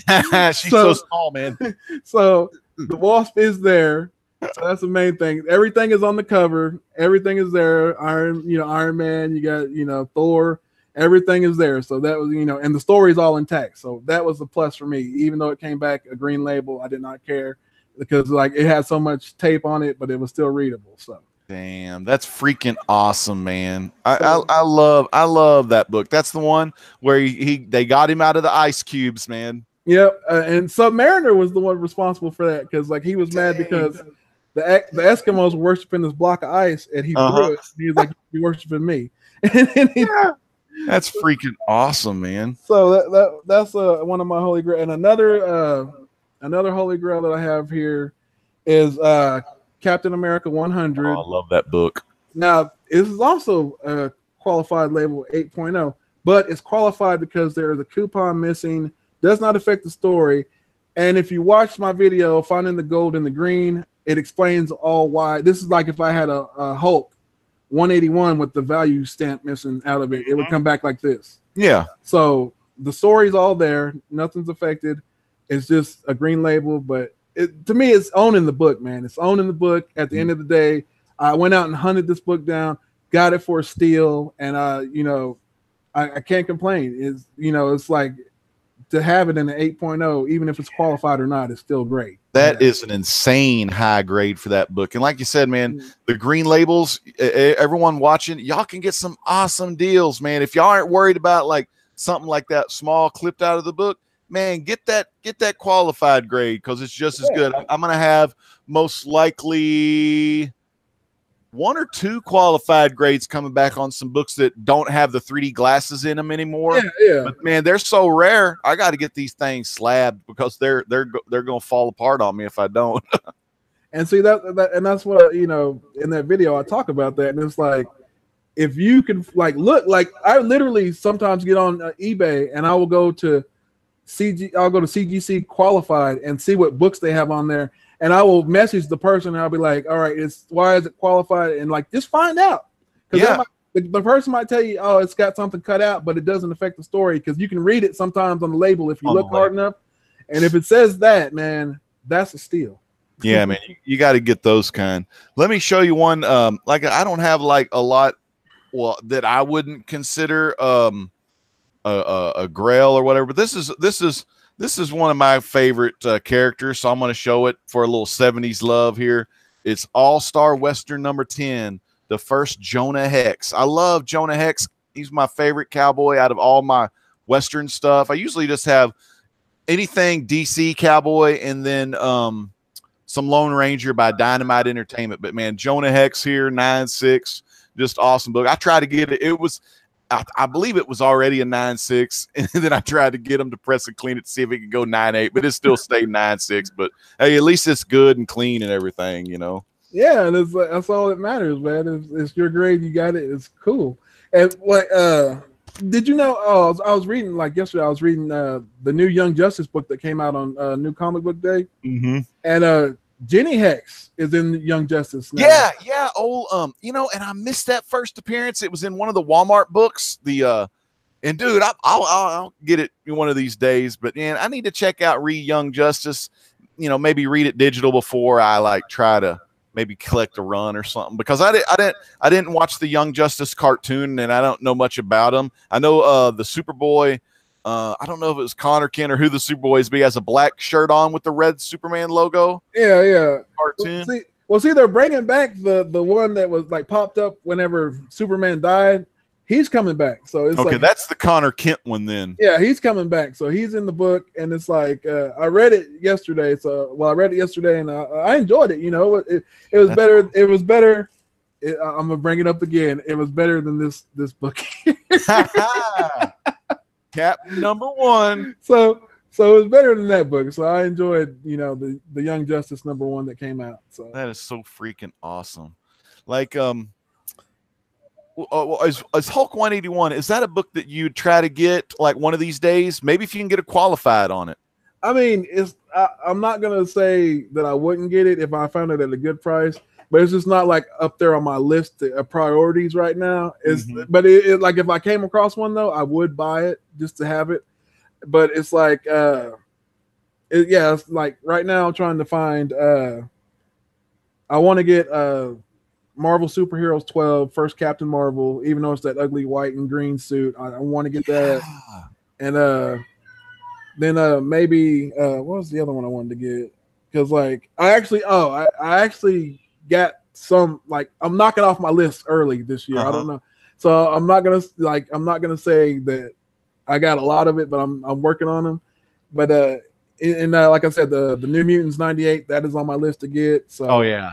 She's so small, man. So the Wasp is there. So that's the main thing. Everything is on the cover. Everything is there. Iron Man, you got, Thor, everything is there. So that was, and the story is all intact. So that was a plus for me. Even though it came back a green label, I did not care because like it had so much tape on it, but it was still readable. So damn, that's freaking awesome, man. I love that book. That's the one where they got him out of the ice cubes, man. Yep. And Submariner was the one responsible for that because like he was mad because the Eskimos were worshiping this block of ice and he threw it. He was like, "You're worshiping me." That's freaking awesome, man. So that's one of my holy grail. And another holy grail that I have here is Captain America 100. Oh, I love that book. Now, this is also a qualified label 8.0, but it's qualified because there is a coupon missing, does not affect the story. And if you watch my video, Finding the Gold in the Green, it explains all why. This is like if I had a Hulk 181 with the value stamp missing out of it, it would come back like this. Yeah. So the story's all there. Nothing's affected. It's just a green label, but to me, it's owning the book, man. It's owning the book. At the end of the day, I went out and hunted this book down, got it for a steal, and I can't complain. It's like to have it in an 8.0, even if it's qualified or not, it's still great. That is an insane high grade for that book. And like you said, man, the green labels, everyone watching, y'all can get some awesome deals, man. If y'all aren't worried about like something like that small clipped out of the book, man, get that qualified grade because it's just as good. I'm going to have most likely 1 or 2 qualified grades coming back on some books that don't have the 3D glasses in them anymore. Yeah. But man, they're so rare. I got to get these things slabbed because they're going to fall apart on me if I don't. And see and that's what in that video I talk about that, and it's like if you can like look, like I literally sometimes get on eBay and I will go to CGC qualified and see what books they have on there. And I will message the person and I'll be like, all right, why is it qualified? And like, just find out. Because the person might tell you, oh, it's got something cut out, but it doesn't affect the story. Because you can read it sometimes on the label if you look hard enough. And if it says that, man, that's a steal. Yeah, man, you got to get those kind. Let me show you one. Like I don't have like a lot, that I wouldn't consider a grail or whatever. But this is one of my favorite characters, so I'm going to show it for a little 70s love here. It's All-Star Western number 10, the first Jonah Hex. I love Jonah Hex. He's my favorite cowboy out of all my Western stuff. I usually just have anything DC cowboy and then some Lone Ranger by Dynamite Entertainment. But, man, Jonah Hex here, 9.6, just awesome book. I tried to get it. It was – I believe it was already a 9.6, and then I tried to get him to press and clean it to see if it could go 9.8, but it still stayed 9.6. But hey, at least it's good and clean and everything, Yeah, that's all that matters, man. It's your grade, you got it. It's cool. And like, did you know? Oh, I was reading like yesterday. I was reading the new Young Justice book that came out on New Comic Book Day, and Jenny Hex is in Young Justice now. Yeah. Oh, and I missed that first appearance. It was in one of the Walmart books. And dude, I'll get it one of these days. But man, I need to check out Young Justice. Maybe read it digital before I like try to maybe collect a run or something. Because I didn't watch the Young Justice cartoon, and I don't know much about him. I know the Superboy. I don't know if it was Connor Kent or who the Superboy is, but he has a black shirt on with the red Superman logo. Yeah. Cartoon. See, they're bringing back the one that was like popped up whenever Superman died. He's coming back. So it's okay. like, That's the Connor Kent one then. yeah, he's coming back. So he's in the book, and it's like I read it yesterday. So I read it yesterday, and I enjoyed it. You know, it was better. It was better. I'm gonna bring it up again. It was better than this book. Captain number one. So it was better than that book. So I enjoyed, you know, the Young Justice number 1 that came out. So that is so freaking awesome. Like is Hulk 181, is that a book that you'd try to get like one of these days? Maybe if you can get a qualified on it. I mean, I'm not gonna say that I wouldn't get it if I found it at a good price, but it's just not like up there on my list of priorities right now. But it like if I came across one though, I would buy it just to have it. But it's like it's like right now I'm trying to find I want to get Marvel Superheroes 12, first Captain Marvel, even though it's that ugly white and green suit. I want to get that. And then maybe what was the other one I wanted to get? Because like I actually got some, like I'm knocking off my list early this year. I don't know. So I'm not gonna say that I got a lot of it, but I'm working on them. But like I said, the New Mutants 98, that is on my list to get. So oh yeah.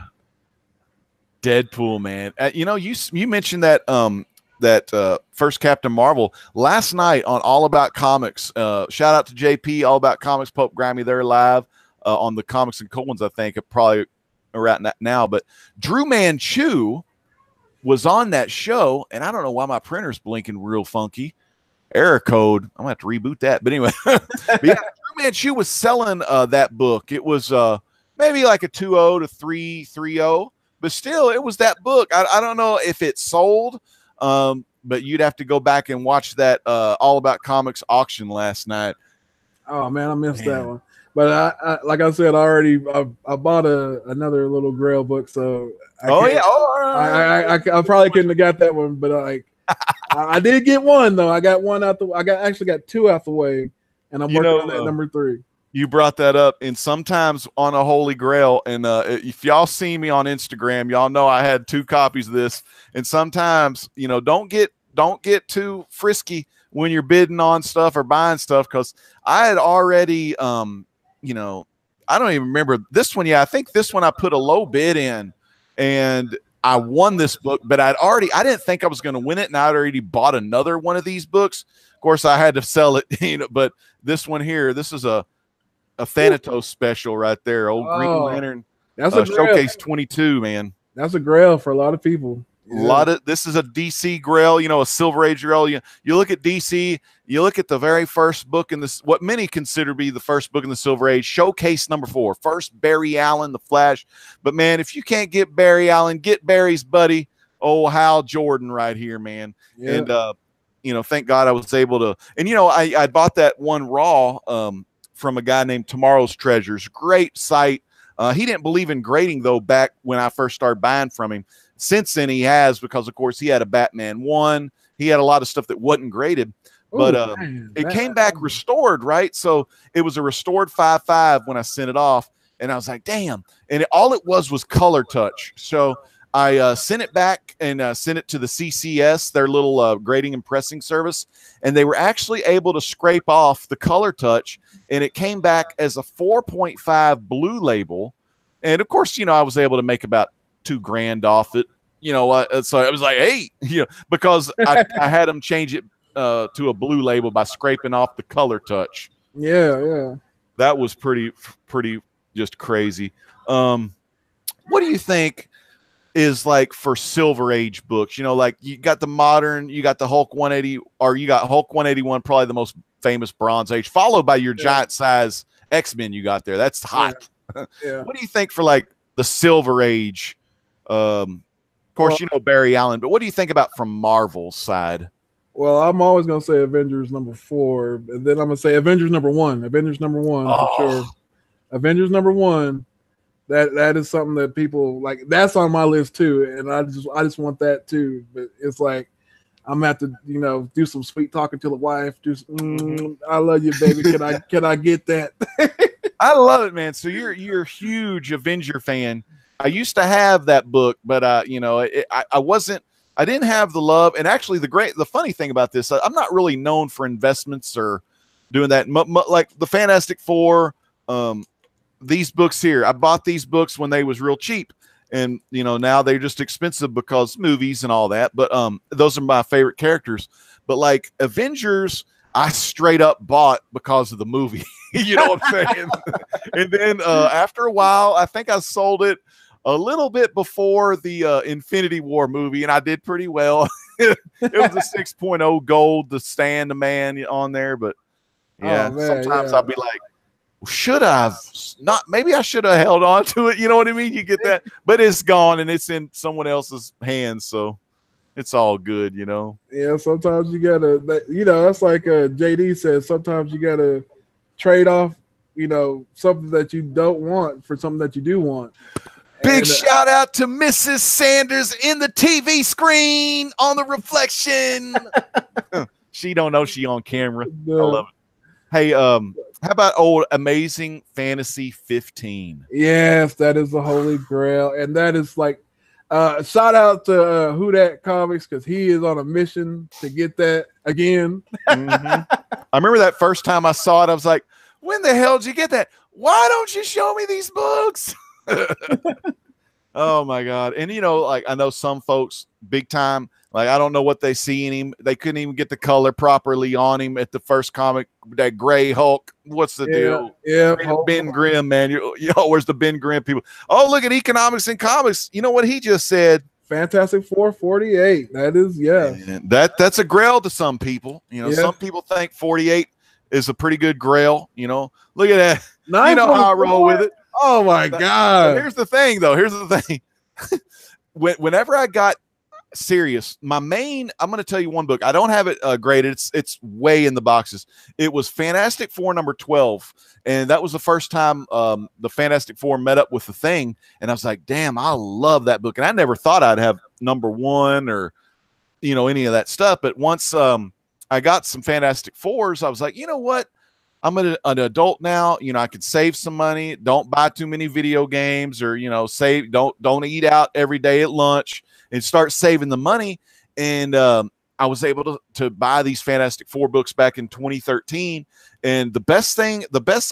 Deadpool, man. You know, you mentioned that first Captain Marvel last night on All About Comics. Shout out to JP, All About Comics, Pope Grammy. They're live on the Comics and Colons, I think, probably around that now. But Drew Manchu was on that show, and I don't know why my printer's blinking real funky. Error code. I'm gonna have to reboot that. But anyway, but yeah, Drew Manchu was selling that book. It was maybe like a 2.0 to 3.30. But still, it was that book. I don't know if it sold, but you'd have to go back and watch that All About Comics auction last night. Oh man, I missed that one. But I like I said, I bought another little Grail book, so I probably couldn't have got that one, but like I did get one though. I got one out actually got 2 out the way, and I'm working on that number 3. You brought that up, and sometimes on a Holy Grail, and if y'all see me on Instagram, y'all know I had 2 copies of this. And sometimes, you know, don't get too frisky when you're bidding on stuff or buying stuff, because I had already, you know, I don't even remember this one. Yeah, I think this one I put a low bid in, and I won this book, but I didn't think I was going to win it, and I'd already bought another one of these books. Of course, I had to sell it, you know. But this one here, this is a Thanatos special right there. Old Green Lantern. That's a Showcase 22, man. That's a Grail for a lot of people. Yeah. This is a DC Grail, you know, a Silver Age Grail. You look at DC, you look at the very first book in this, what many consider to be the first book in the Silver Age, Showcase number 4, first Barry Allen, the Flash. But man, if you can't get Barry Allen, get Barry's buddy, Hal Jordan right here, man. Yeah. And you know, thank God I was able to. And you know, I bought that one raw from a guy named Tomorrow's Treasures. Great site. He didn't believe in grading, though, back when I first started buying from him. Since then, he has, because, of course, he had a Batman 1. He had a lot of stuff that wasn't graded. But it came back restored, right? So it was a restored 5.5 when I sent it off. And I was like, damn. And all it was color touch. So I sent it back and sent it to the CCS, their little grading and pressing service, and they were actually able to scrape off the color touch, and it came back as a 4.5 blue label. And of course, you know, I was able to make about $2,000 off it, you know. So I was like, hey, you know, because I had them change it to a blue label by scraping off the color touch. Yeah. That was pretty just crazy. What do you think is like for Silver Age books? You know, like you got the modern, you got the Hulk 180, or you got Hulk 181, probably the most famous Bronze Age, followed by your giant size X-Men you got there. That's hot. Yeah. What do you think for like the Silver Age? Of course, you know Barry Allen, but what do you think about from Marvel's side? Well, I'm always gonna say Avengers number 4, and then I'm gonna say Avengers number 1. Avengers number 1 for sure. Avengers number 1. That is something that people like. That's on my list too, and I just want that too. But it's like I'm gonna have to, you know, do some sweet talking to the wife. I love you, baby. Can I get that? I love it, man. So you're a huge Avenger fan. I used to have that book, but you know, I I didn't have the love. And actually, the funny thing about this, I'm not really known for investments or doing that. Like the Fantastic Four, these books here, I bought these books when they was real cheap. And, you know, now they're just expensive because movies and all that. But those are my favorite characters. But like Avengers, I straight up bought because of the movie. You know what I'm saying? And then after a while, I think I sold it a little bit before the Infinity War movie, and I did pretty well. It was a 6.0 gold to stand the man on there. But yeah, sometimes I'll be like, should I've not? Maybe I should have held on to it. You know what I mean? You get that, but it's gone and it's in someone else's hands, so it's all good, you know. Yeah, sometimes you gotta, you know, that's like JD says. Sometimes you gotta trade off, you know, something that you don't want for something that you do want. Big shout out to Mrs. Sanders in the TV screen on the reflection. She don't know she on camera. No. I love it. Hey, how about old Amazing Fantasy 15? Yes, that is the holy grail. And that is like, shout out to Who Dat Comics, because he is on a mission to get that again. I remember that first time I saw it, I was like, when the hell did you get that? Why don't you show me these books? Oh, my God. And, you know, like I know some folks big time, like, I don't know what they see in him. They couldn't even get the color properly on him at the first comic. That gray Hulk. What's the deal? Yeah, Ben Grimm, man. You know, where's the Ben Grimm people? Oh, look at Economics and Comics. You know what he just said? Fantastic Four 48. That is, yeah. Man, that's a grail to some people. You know, some people think 48 is a pretty good grail. You know, look at that. You know how I roll with it. Oh my God. Here's the thing, though. Here's the thing. Whenever I got serious, I'm going to tell you one book. I don't have it graded. It's way in the boxes. It was Fantastic Four number 12. And that was the first time the Fantastic Four met up with the Thing. And I was like, damn, I love that book. And I never thought I'd have number 1 or, you know, any of that stuff. But once I got some Fantastic Fours, I was like, you know what? I'm an adult now. You know, I could save some money. Don't buy too many video games, or, you know, don't eat out every day at lunch, and start saving the money. And I was able to buy these Fantastic Four books back in 2013. And the best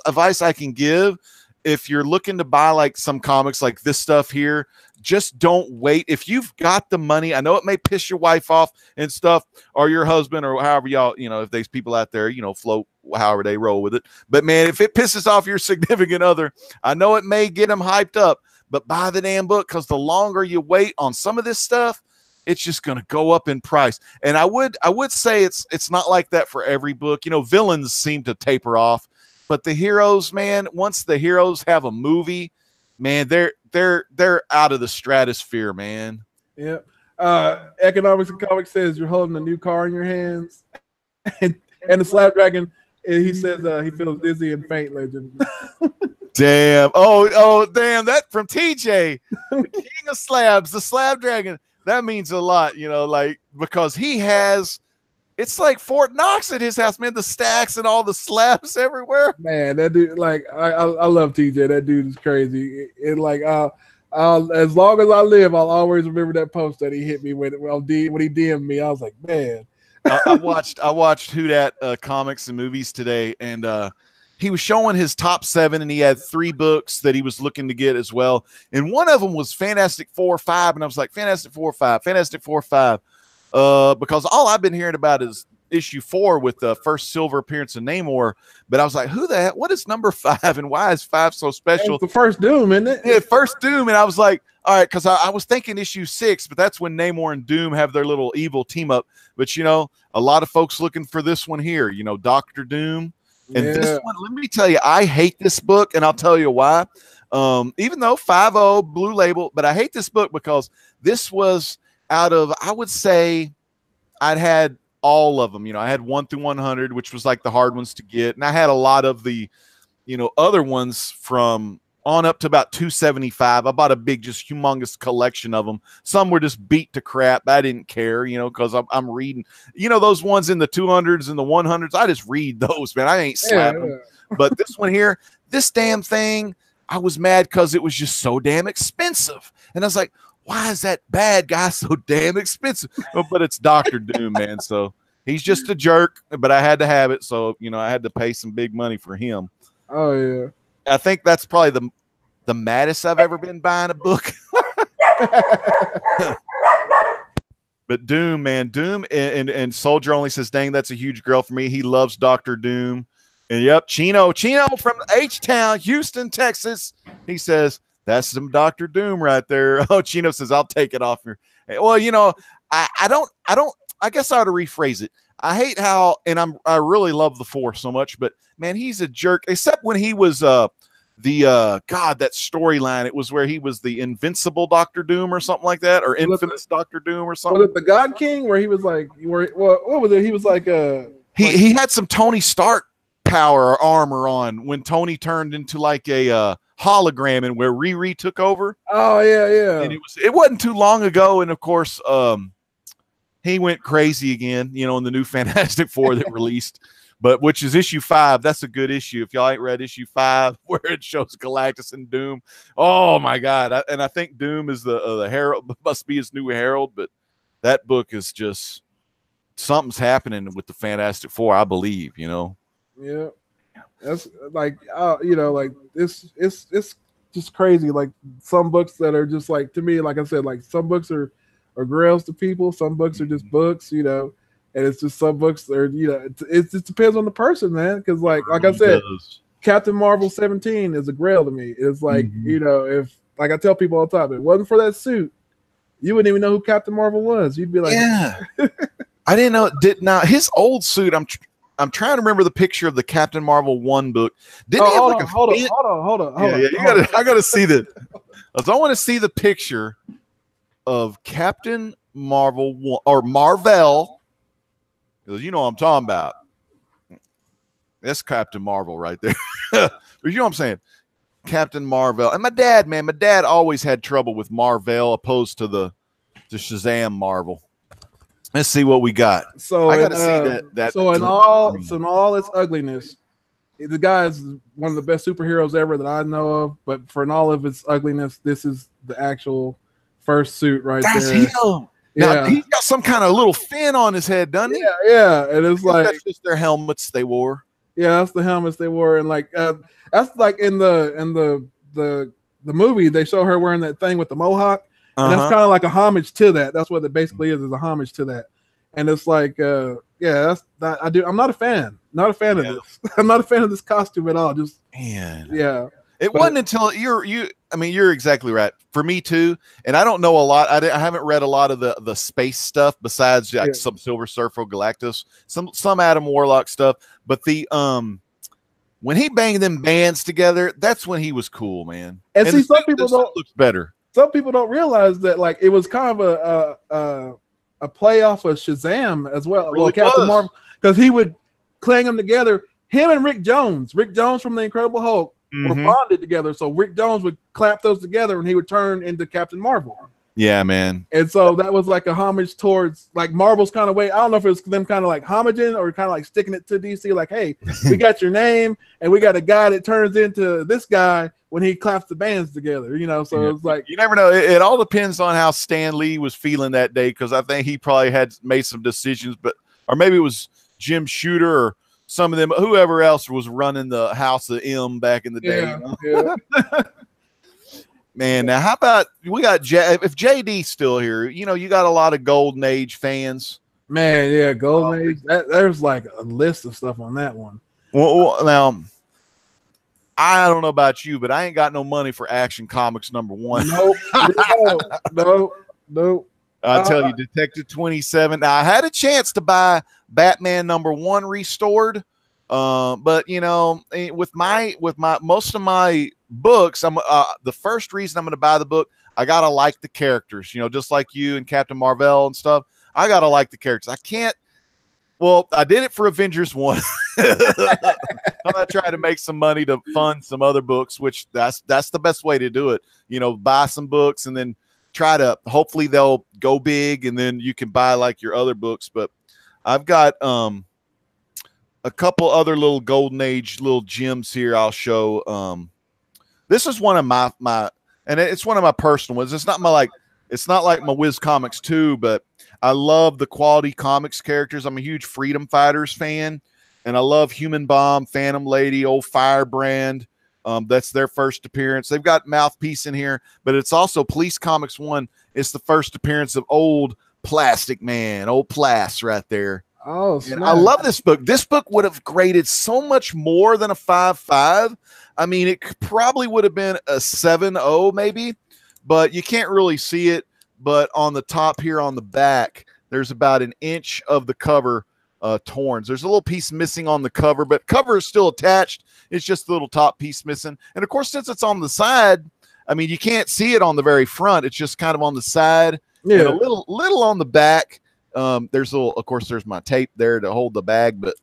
advice I can give, if you're looking to buy like some comics like this stuff here, just don't wait. If you've got the money, I know it may piss your wife off and stuff, or your husband, or however y'all, you know, if there's people out there, you know, float however they roll with it. But man, if it pisses off your significant other, I know it may get them hyped up, but buy the damn book, because the longer you wait on some of this stuff, it's just going to go up in price. And I would say it's not like that for every book. You know, villains seem to taper off, but the heroes, man, once the heroes have a movie, man, they're out of the stratosphere, man. Yeah. Economics and Comics says you're holding a new car in your hands, and the Slab Dragon, he says he feels dizzy and faint. Legend. Damn. Oh, damn. That from TJ, the King of Slabs, the Slab Dragon. That means a lot, you know, like, because he has, it's like Fort Knox at his house, man. The stacks and all the slabs everywhere. Man, that dude, like, I love TJ. That dude is crazy. And like, as long as I live, I'll always remember that post that he hit me when he DM'd me. I was like, man. I watched Who Dat Comics and Movies today, and he was showing his top 7, and he had 3 books that he was looking to get as well. And one of them was Fantastic Four 5, and I was like, Fantastic Four 5, Fantastic Four 5. Because all I've been hearing about is issue 4 with the first silver appearance of Namor. But I was like, who the heck? What is number 5, and why is 5 so special? It's the first Doom, isn't it? Yeah, first Doom. And I was like, all right, because I was thinking issue 6, but that's when Namor and Doom have their little evil team up. But, you know, a lot of folks looking for this one here, you know, Dr. Doom. And this one, let me tell you, I hate this book, and I'll tell you why. Even though 5.0 blue label, but I hate this book because this was out of, I would say, I'd had all of them. You know, I had 1 through 100, which was like the hard ones to get, and I had a lot of the, you know, other ones from on up to about 275. I bought a big, just humongous collection of them. Some were just beat to crap. I didn't care, you know, because I'm reading, you know, those ones in the 200s and the 100s. I just read those, man. I ain't slapping them. But this one here, this damn thing, I was mad because it was just so damn expensive. And I was like, why is that bad guy so damn expensive? But it's Doctor Doom, man. So he's just a jerk, but I had to have it. So, you know, I had to pay some big money for him. Oh, yeah. I think that's probably the maddest I've ever been buying a book. But Doom, man, Doom, and Soldier only says, dang, that's a huge girl for me. He loves Dr. Doom. And yep, Chino from H-Town, Houston, Texas. He says, that's some Dr. Doom right there. Oh, Chino says, I'll take it off here. Well, you know, I guess I ought to rephrase it. I hate how, and I really love the Force so much, but man, he's a jerk, except when he was that storyline. It was where he was the invincible Doctor Doom or something like that, or infamous Doctor Doom or something. Was it the God King where he was like, what was it? He was like he had some Tony Stark power or armor on when Tony turned into like a hologram and where Riri took over. Oh yeah. And it wasn't too long ago, and of course, he went crazy again, you know, in the new Fantastic Four that released. But which is issue 5. That's a good issue. If y'all ain't read issue 5, where it shows Galactus and Doom. Oh my God! I think Doom is the herald. Must be his new herald. But that book is just something's happening with the Fantastic Four. I believe. You know. Yeah, that's like you know, like it's just crazy. Like some books that are just like, to me, like I said, like some books are grails to people. Some books are just books. You know. And it's just some books are, you know, it just depends on the person, man. Because like I said, Captain Marvel 17 is a grail to me. It's like, you know, if, like I tell people all the time, if it wasn't for that suit, you wouldn't even know who Captain Marvel was. You'd be like, yeah. I didn't know. Now his old suit. I'm trying to remember the picture of the Captain Marvel 1 book. Didn't he have like hold on. Yeah, I gotta see that. I want to see the picture of Captain Marvel 1 or Marvel. Because you know what I'm talking about. That's Captain Marvel right there. But you know what I'm saying? Captain Marvel. And my dad always had trouble with Marvel opposed to the Shazam Marvel. Let's see what we got. So I gotta see that. So in all its ugliness, the guy is one of the best superheroes ever that I know of. But for all of its ugliness, this is the actual first suit right there. That's him. Now, he's got some kind of little fin on his head, doesn't he? Yeah. And it's like that's just their helmets they wore. Yeah, that's the helmets they wore, and like that's like in the movie they show her wearing that thing with the mohawk, and that's kind of like a homage to that. That's what it basically is a homage to that. And it's like I'm not a fan of this. I'm not a fan of this costume at all. Just It wasn't until you're exactly right. For me too, and I don't know a lot. I haven't read a lot of the space stuff besides like some Silver Surfer, Galactus, some Adam Warlock stuff. But the when he banged them bands together, that's when he was cool, man. And see, some people don't looks better. Some people don't realize that like it was kind of a play off of Shazam as well. Really Captain Marvel, because he would clang them together. Him and Rick Jones from the Incredible Hulk. Were bonded together, so Rick Jones would clap those together and he would turn into Captain Marvel. Yeah, man. And so that was like a homage towards like Marvel's kind of way. I don't know if it was them kind of like homaging or kind of like sticking it to DC, like, hey, we got your name and we got a guy that turns into this guy when he claps the bands together, you know. So it's like, you never know. It all depends on how Stan Lee was feeling that day, because I think he probably had made some decisions, or maybe it was Jim Shooter or some of them, whoever else was running the House of M back in the day. Man, now how about we got if JD's still here? You know, you got a lot of Golden Age fans. Man, Golden Age. There's like a list of stuff on that one. Well, now I don't know about you, but I ain't got no money for Action Comics #1. Nope. I tell you, Detective 27. Now I had a chance to buy Batman #1 restored, but you know, with my most of my books, I'm the first reason I'm going to buy the book, I gotta like the characters. You know, just like you and Captain Marvel and stuff. I gotta like the characters. I can't. Well, I did it for Avengers 1. I'm gonna try to make some money to fund some other books, which that's the best way to do it. You know, buy some books and then try to, hopefully they'll go big and then you can buy like your other books. But I've got a couple other little Golden Age little gems here I'll show. This is one of my and it's one of my personal ones. It's not my like it's not like my Wiz Comics 2, but I love the quality comics characters. I'm a huge Freedom Fighters fan, and I love Human Bomb, Phantom Lady, old Firebrand. That's their first appearance. They've got Mouthpiece in here, but it's also Police Comics 1. It's the first appearance of old Plastic Man, old Plas right there. Oh, and I love this book. This book would have graded so much more than a 5.5. I mean, it probably would have been a 7.0 maybe, but you can't really see it. But on the top here on the back, there's about an inch of the cover torn. There's a little piece missing on the cover, but cover is still attached. It's just the little top piece missing. And of course, since it's on the side, I mean, you can't see it on the very front. It's just kind of on the side, and a little on the back. There's a little, of course, there's my tape there to hold the bag, but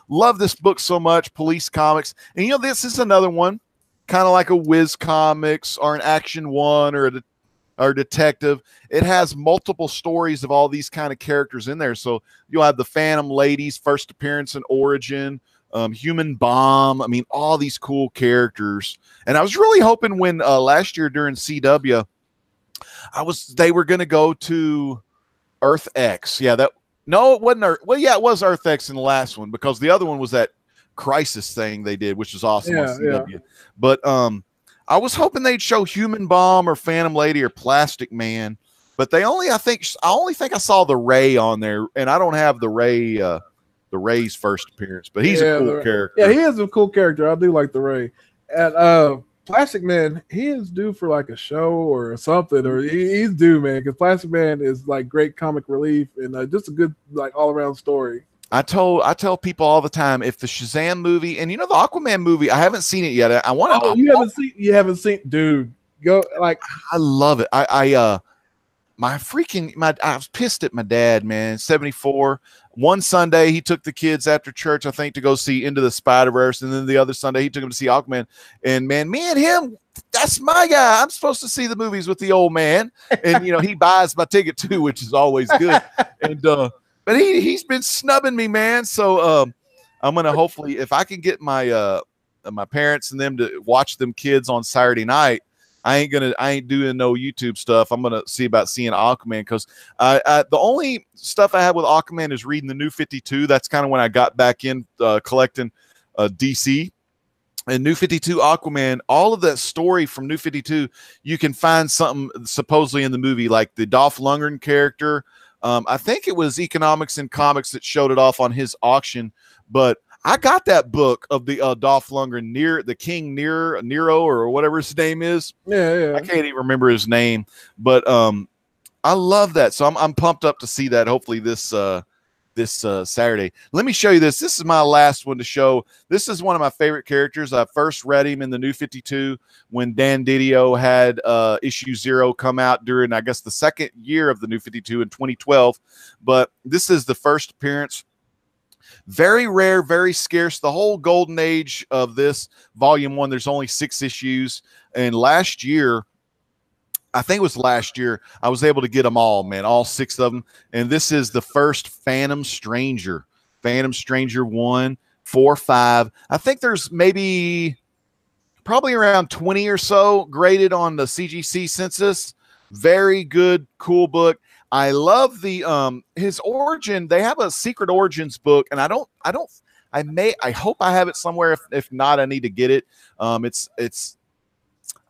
love this book so much, Police Comics. And, you know, this is another one, kind of like a Wiz Comics or an Action One or a detective. It has multiple stories of all these kind of characters in there. So you'll have the Phantom Lady's first appearance and origin, Human Bomb. I mean, all these cool characters. And I was really hoping when last year during CW, they were going to go to Earth X. Yeah, no, it wasn't Earth. Well, yeah, it was Earth X in the last one, because the other one was that Crisis thing they did, which was awesome on CW. Yeah. But I was hoping they'd show Human Bomb or Phantom Lady or Plastic Man, but I only think I saw the Ray on there, and I don't have the Ray's first appearance, but he's a cool character. Yeah, he is a cool character. I do like the Ray. And Plastic Man, he is due for like a show or something, or he's due, man, because Plastic Man is like great comic relief and just a good like all around story. I tell people all the time, if the Shazam movie, and you know the Aquaman movie, I haven't seen it yet. I want to. Oh, you haven't seen, dude. Go like. I love it. I was pissed at my dad, man. 74. One Sunday he took the kids after church, I think, to go see Into the Spider-Verse, and then the other Sunday he took them to see Aquaman. And man, me and him, that's my guy. I'm supposed to see the movies with the old man, and you know he buys my ticket too, which is always good. And but he's been snubbing me, man. So I'm gonna hopefully, if I can get my my parents and them to watch them kids on Saturday night, I ain't doing no YouTube stuff. I'm gonna see about seeing Aquaman, because the only stuff I have with Aquaman is reading the New 52. That's kind of when I got back in collecting DC. And New 52 Aquaman, all of that story from New 52, you can find something supposedly in the movie, like the Dolph Lundgren character. I think it was Economics and Comics that showed it off on his auction, but I got that book of the Dolph Lundgren, the King Nero or whatever his name is. Yeah. I can't even remember his name, but I love that. So I'm pumped up to see that hopefully this Saturday. Let me show you this. This is my last one to show. This is one of my favorite characters. I first read him in the New 52 when Dan Didio had issue 0 come out during, I guess, the second year of the New 52 in 2012. But this is the first appearance. Very rare, very scarce. The whole golden age of this volume 1, there's only 6 issues. And last year, I think it was last year, I was able to get them all, man, all 6 of them. And this is the first Phantom Stranger 1, 4, 5. I think there's probably around 20 or so graded on the CGC census. Very good, cool book. I love the his origin. They have a Secret Origins book, and I hope I have it somewhere. If not, I need to get it. It's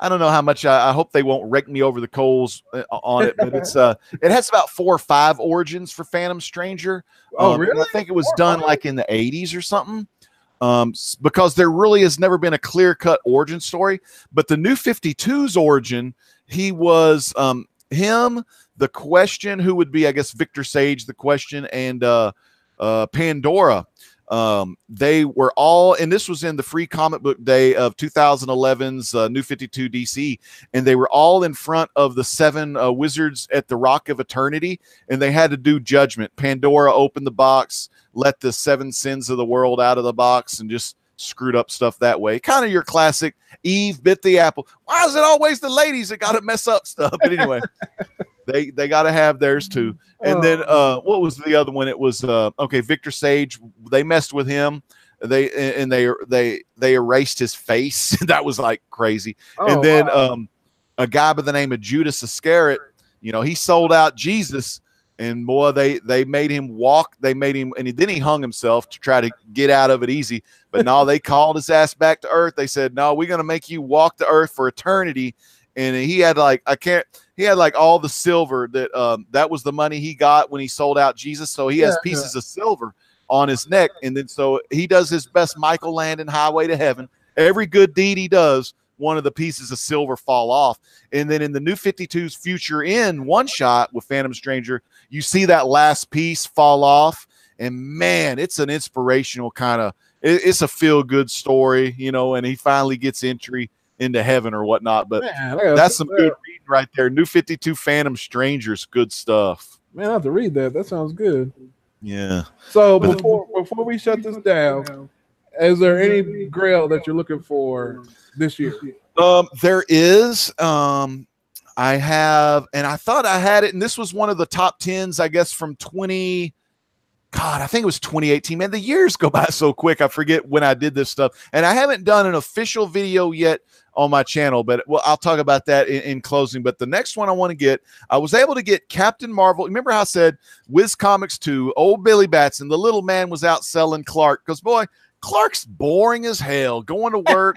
I don't know how much. I hope they won't rake me over the coals on it, but it's it has about 4 or 5 origins for Phantom Stranger. Oh, really? I think it was done like in the 80s or something. Because there really has never been a clear-cut origin story. But the New 52's origin, he was him, the Question, who would be, I guess, Victor Sage, the Question, and Pandora. They were all, and this was in the free comic book day of 2011's New 52 DC, and they were all in front of the 7 wizards at the Rock of Eternity, and they had to do judgment. Pandora opened the box, let the 7 sins of the world out of the box, and just screwed up stuff that way. Kind of your classic Eve bit the apple. Why is it always the ladies that got to mess up stuff? But anyway, they got to have theirs too. And then what was the other one? It was okay, Victor Sage. They messed with him. They erased his face. That was like crazy. And then a guy by the name of Judas Iscariot, You know, he sold out Jesus, and boy, they made him walk. They made him, and then he hung himself to try to get out of it easy. But no, they called his ass back to earth. They said, no, we're going to make you walk the earth for eternity. And he had like, he had like all the silver that was the money he got when he sold out Jesus. So he has pieces of silver on his neck. And then so he does his best Michael Landon Highway to Heaven. Every good deed he does, one of the pieces of silver fall off. And then in the New 52's Future In one shot with Phantom Stranger, you see that last piece fall off. And man, it's an inspirational kind of, it's a feel-good story, you know, and he finally gets entry into heaven or whatnot. But man, that's some good reading right there. New 52 Phantom Strangers, good stuff. Man, I have to read that. That sounds good. Yeah. So before we shut this down, is there any grail that you're looking for this year? There is. I have, and I thought I had it, and this was one of the top 10s, I guess, from I think it was 2018. Man, the years go by so quick. I forget when I did this stuff. And I haven't done an official video yet on my channel, but well, I'll talk about that in closing. But the next one I want to get, I was able to get Captain Marvel. Remember how I said Wiz Comics 2, old Billy Batson, the little man was out selling Clark. Because, boy, Clark's boring as hell, going to work,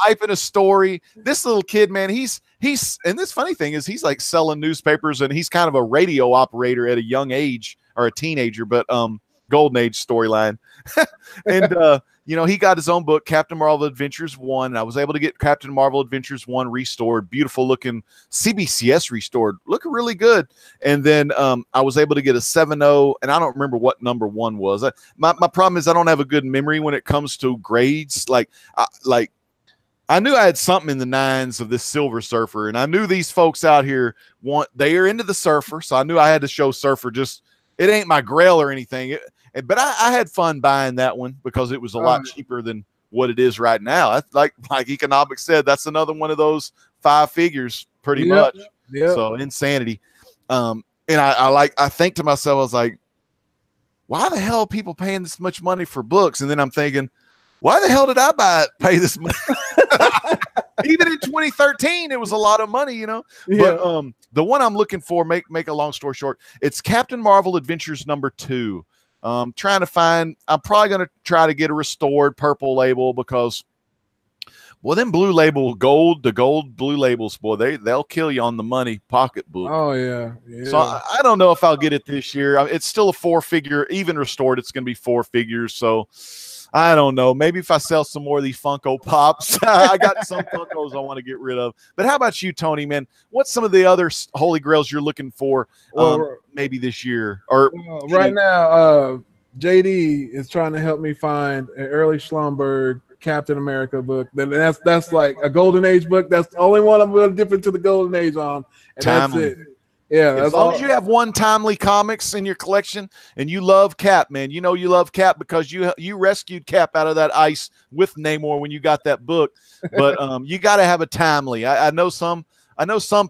typing a story. This little kid, man, he's and this funny thing is he's like selling newspapers, and he's kind of a radio operator at a young age, or a teenager, but golden age storyline. And you know, he got his own book, Captain Marvel Adventures 1. And I was able to get Captain Marvel Adventures 1 restored, beautiful looking, CBCS restored, looking really good. And then I was able to get a 7.0, and I don't remember what number 1 was. My problem is I don't have a good memory when it comes to grades. Like I knew I had something in the 9s of this Silver Surfer, and I knew these folks out here they are into the Surfer, so I knew I had to show Surfer. Just, it ain't my grail or anything. But I had fun buying that one because it was a lot cheaper than what it is right now. That's like Economics said, that's another one of those 5 figures pretty much. Yep. So insanity. And I think to myself, I was like, why the hell are people paying this much money for books? And then I'm thinking, why the hell did I pay this money? Even in 2013, it was a lot of money, you know. Yeah. But the one I'm looking for, make a long story short, it's Captain Marvel Adventures #2. Trying to find, I'm probably going to try to get a restored purple label because, well, them blue label, the gold blue labels, boy, they'll kill you on the money pocketbook. Oh yeah. So I don't know if I'll get it this year. It's still a 4-figure, even restored, it's going to be 4 figures. So I don't know. Maybe if I sell some more of these Funko Pops, I got some Funkos I want to get rid of. But how about you, Tony, man? What's some of the other holy grails you're looking for maybe this year? Or right now, JD is trying to help me find an early Schlumberg Captain America book. Then that's like a Golden Age book. That's the only one I'm going to dip into the Golden Age on. And timely. That's it. Yeah, as long as you have one Timely Comics in your collection and you love Cap, man, you know you love Cap because you rescued Cap out of that ice with Namor when you got that book. But you got to have a Timely. I know some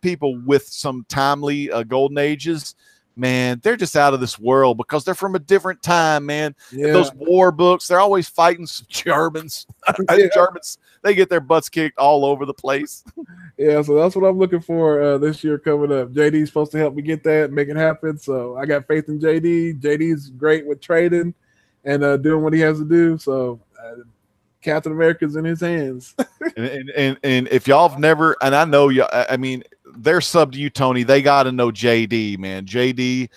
people with some Timely Golden Ages, man, they're just out of this world because they're from a different time, man. Yeah. Those war books, they're always fighting some Germans. Germans, they get their butts kicked all over the place. Yeah, so that's what I'm looking for this year coming up. JD's supposed to help me get that, make it happen. So I got faith in JD. JD's great with trading and doing what he has to do. So Captain America's in his hands. and if y'all have never, and I know you, I mean, they're sub to you, Tony. They got to know JD, man. JD,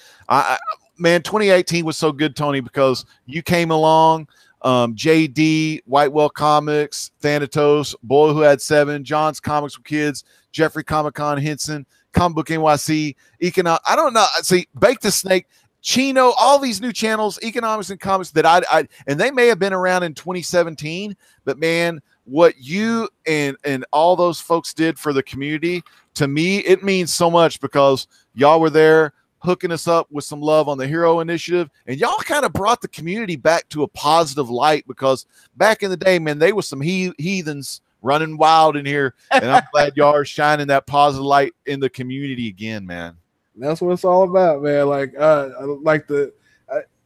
man, 2018 was so good, Tony, because you came along. JD, Whitewell Comics, Thanatos, Boy Who Had 7, John's Comics with Kids, Jeffrey Comic-Con Henson, Comic Book NYC, I don't know. See, Bake the Snake, Chino, all these new channels, Economics and Comics that I and they may have been around in 2017, but man, what you and all those folks did for the community, to me, it means so much because y'all were there hooking us up with some love on the Hero Initiative, and y'all kind of brought the community back to a positive light because back in the day, man, they were some heathens running wild in here, and I'm glad y'all are shining that positive light in the community again, man. That's what it's all about, man. Like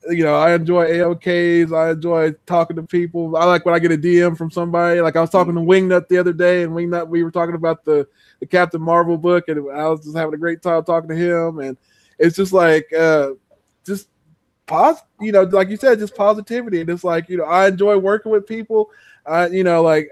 you know, I enjoy AOKs. I enjoy talking to people. I like when I get a DM from somebody. Like I was talking to Wingnut the other day, and Wingnut, we were talking about the Captain Marvel book, and I was just having a great time talking to him. And it's just like, just you know, like you said, just positivity. And it's like, you know, I enjoy working with people. You know, like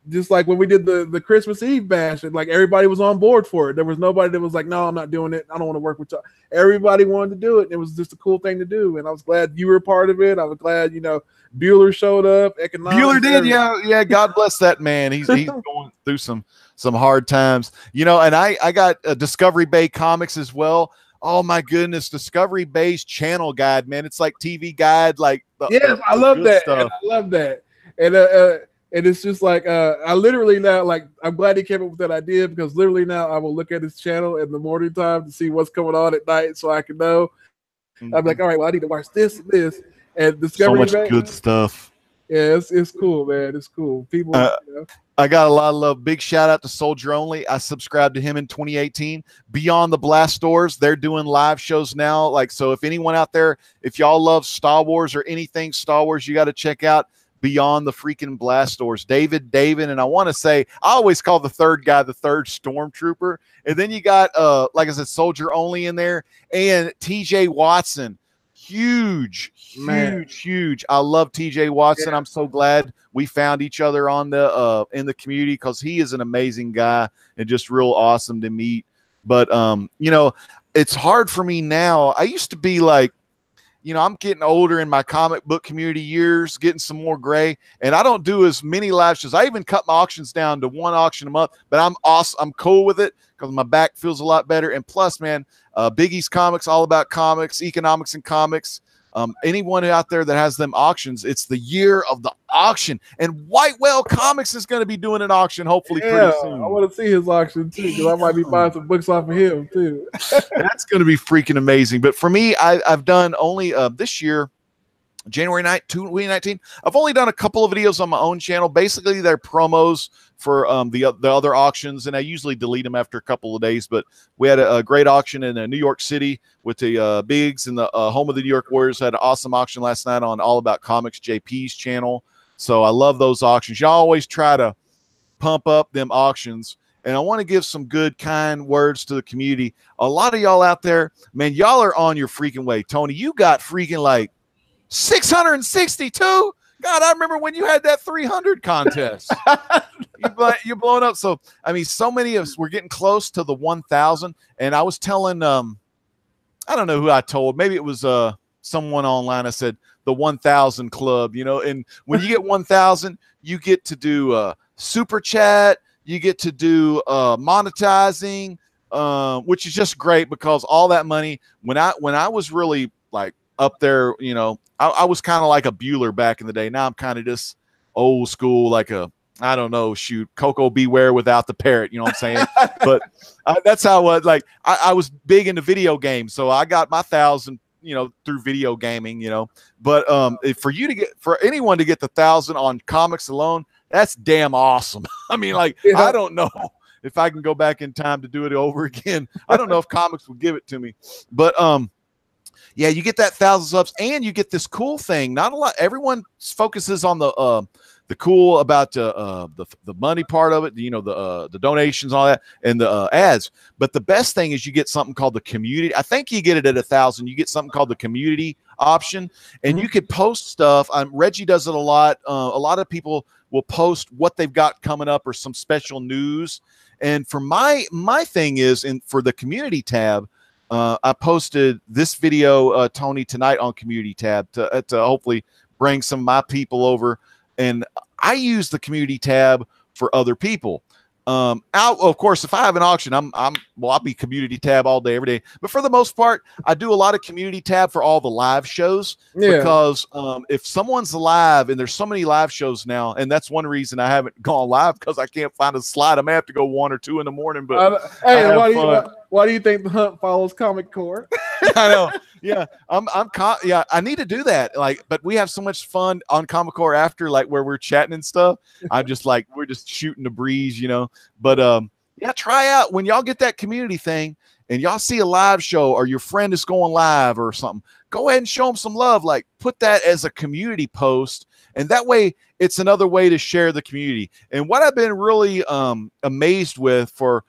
just like when we did the Christmas Eve bash, and like everybody was on board for it. There was nobody that was like, no, I'm not doing it. I don't want to work with y'all. Everybody wanted to do it. And it was just a cool thing to do. And I was glad you were a part of it. I was glad, you know, Bueller showed up. Bueller did, yeah. God bless that man. He's going through some hard times, you know. And I got a Discovery Bay Comics as well. Oh my goodness, Discovery Bay's channel guide, man. It's like TV guide, like I love that. I love that. And it's just like I literally now, like, I'm glad he came up with that idea, because literally now I will look at his channel in the morning time to see what's going on at night, so I can know. I'm like, all right, well, I need to watch this and this, and Discovery. So much good stuff. Yeah, it's cool, man. It's cool. People, you know. I got a lot of love. Big shout out to Soldier Only. I subscribed to him in 2018. Beyond the Blast Doors, they're doing live shows now. Like, so if anyone out there, if y'all love Star Wars or anything Star Wars, you got to check out Beyond the freaking Blast Doors. David, and I want to say, I always call the third guy the third Stormtrooper. And then you got, like I said, Soldier Only in there, and TJ Watson. Huge. I love TJ Watson. Yeah. I'm so glad we found each other on the in the community, because he is an amazing guy and just real awesome to meet. But you know, it's hard for me now. I used to be like, you know, I'm getting older in my comic book community years, getting some more gray, and I don't do as many live shows. I even cut my auctions down to one auction a month, but I'm awesome. I'm cool with it because my back feels a lot better. And plus, man, Biggie's Comics, all about comics, economics and comics. Anyone out there that has them auctions, it's the year of the auction, and White Whale Comics is going to be doing an auction hopefully pretty soon. I want to see his auction too, because I might be buying some books off of him too. That's going to be freaking amazing. But for me, I've done only this year, January 9th, 2019, I've only done a couple of videos on my own channel. Basically, they're promos for the other auctions, and I usually delete them after a couple of days. But we had a great auction in New York City with the Bigs, and the home of the New York Warriors had an awesome auction last night on All About Comics JP's channel. So I love those auctions. Y'all always try to pump up them auctions. And I want to give some good, kind words to the community. A lot of y'all out there, man, y'all are on your freaking way. Tony, you got freaking like 662. God, I remember when you had that 300 contest. You're blowing up. So, I mean, so many of us, we're getting close to the 1,000. And I was telling, I don't know who I told. Maybe it was someone online. I said, the 1,000 club, you know. And when you get 1,000, you get to do super chat. You get to do monetizing, which is just great, because all that money, when I was really like up there, you know, I was kind of like a Bueller back in the day. Now I'm kind of just old school, like I don't know, shoot, Coco Beware without the parrot, you know what I'm saying? But that's how I was big into video games. So I got my 1,000, you know, through video gaming, you know. But for anyone to get the 1,000 on comics alone, that's damn awesome. I mean, like, yeah. I don't know if I can go back in time to do it over again. I don't know if comics will give it to me. But yeah, you get that 1,000 subs, and you get this cool thing. Not a lot. Everyone focuses on the cool about the money part of it, you know, the donations, all that, and the ads. But the best thing is you get something called the community. I think you get it at 1,000. You get something called the community option, and you could post stuff. Reggie does it a lot. A lot of people will post what they've got coming up or some special news. And for my thing is, for the community tab, I posted this video, Tony, tonight on community tab to hopefully bring some of my people over. And I use the community tab for other people. Of course, if I have an auction, I'll be community tab all day, every day. But for the most part, I do a lot of community tab for all the live shows, because if someone's live, and there's so many live shows now, and that's one reason I haven't gone live, because I can't find a slide. I may have to go 1 or 2 in the morning. But hey, why do you think the hunt follows Comic Core? I know. Yeah, I need to do that. Like, but we have so much fun on Comic Core after, like, where we're chatting and stuff. I'm just like, we're just shooting the breeze, you know. But Yeah, try out when y'all get that community thing and y'all see a live show or your friend is going live or something. Go ahead and show them some love. Like put that as a community post, and that way it's another way to share the community. And what I've been really amazed with for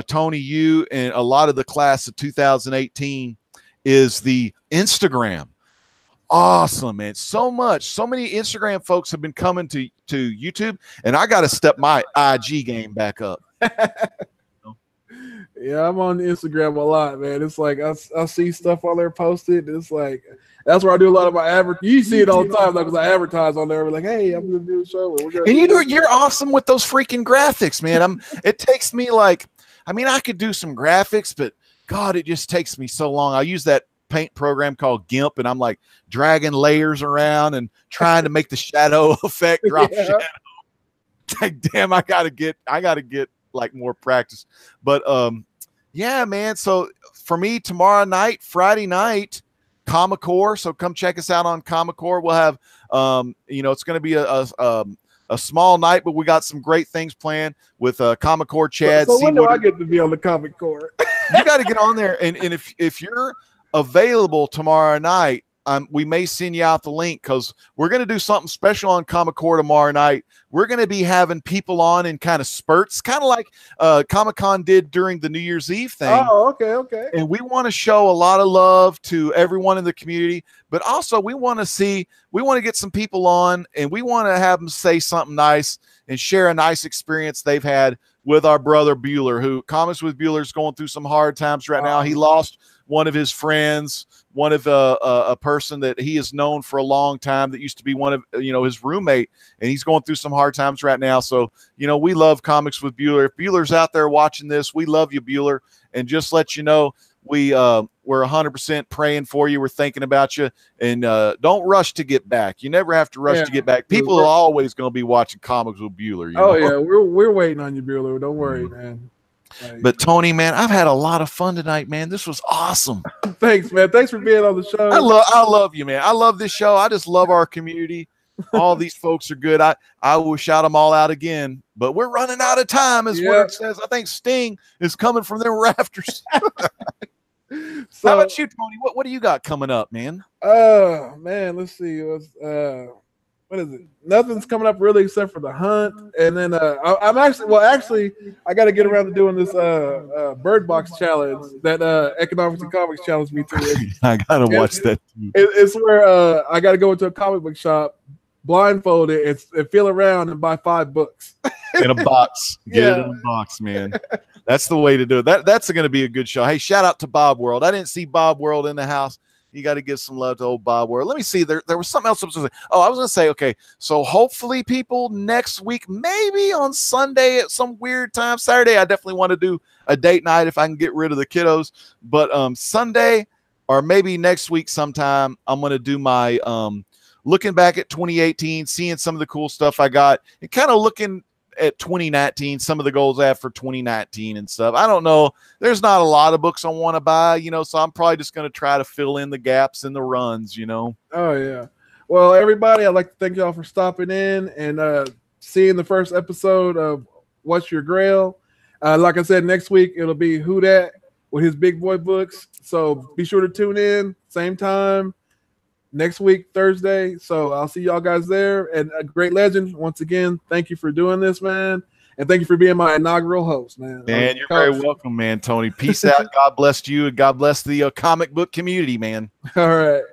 Tony, you and a lot of the class of 2018 is the Instagram. Awesome, man. So many Instagram folks have been coming to YouTube, and I got to step my IG game back up. Yeah, I'm on Instagram a lot, man. It's like I see stuff on there posted. It's like that's where I do a lot of my advertising. You see it all the time, though, because I advertise on there. We're like, hey, I'm gonna do a show. And you're awesome with those freaking graphics, man. It takes me like, I mean, I could do some graphics, but God, it just takes me so long. I use that paint program called GIMP, and I'm like dragging layers around and trying to make the shadow effect drop shadow. Like, damn, I gotta get like more practice. But yeah, man. So for me, tomorrow night, Friday night, Comic-Core. So come check us out on Comic-Core. We'll have it's gonna be a small night, but we got some great things planned with Comic-Core Chad. So when do I get to be on the Comic-Core? You got to get on there, and if you're available tomorrow night, we may send you out the link, because we're going to do something special on Comic-Core tomorrow night. We're going to be having people on in kind of spurts, kind of like Comic-Con did during the New Year's Eve thing. Oh, okay. And we want to show a lot of love to everyone in the community, but also we want to get some people on, and we want to have them say something nice and share a nice experience they've had with our brother Bueller, who Comics with Bueller is going through some hard times right now. He lost one of his friends, one of a person that he has known for a long time that used to be one of his roommate, and he's going through some hard times right now. So we love Comics with Bueller. If Bueller's out there watching this, we love you, Bueller, and just let you know we're 100% praying for you. We're thinking about you, and don't rush to get back. You never have to rush to get back. People are always going to be watching Comics with Bueller. Yeah, we're waiting on you, Bueller. Don't worry, man. But Tony, man, I've had a lot of fun tonight, man. This was awesome. Thanks, man. Thanks for being on the show. I love you, man. I love this show. I just love our community. All these folks are good. I will shout them all out again, but we're running out of time, is what it says. I think Sting is coming from them rafters. So, how about you, Tony? What do you got coming up, man? Man, let's see. What is it? Nothing's coming up really except for the hunt, and then I'm actually I got to get around to doing this Bird Box challenge that Economics and Comics challenged me to. I gotta watch that. It's where I got to go into a comic book shop, blindfolded, and feel around and buy 5 books in a box. Get it in a box, man. That's the way to do it. That's going to be a good show. Hey, shout out to Bob World. I didn't see Bob World in the house. You got to give some love to old Bob World. Let me see. There was something else I was going to say. Oh, I was going to say, okay, so hopefully people next week, maybe on Sunday at some weird time. Saturday, I definitely want to do a date night if I can get rid of the kiddos. But Sunday or maybe next week sometime, I'm going to do my looking back at 2018, seeing some of the cool stuff I got, and kind of looking at 2019, some of the goals I have for 2019 and stuff. I don't know. There's not a lot of books I want to buy, so I'm probably just going to try to fill in the gaps and the runs, Oh, yeah. Well, everybody, I'd like to thank y'all for stopping in and seeing the first episode of What's Your Grail. Like I said, next week it'll be Who Dat with his big boy books. So be sure to tune in, same time, next week, Thursday. So I'll see y'all guys there. And a Great Legend, once again, thank you for doing this, man. And thank you for being my inaugural host, man. Man, you're very welcome, man, Tony. Peace out. God bless you, and God bless the comic book community, man. All right.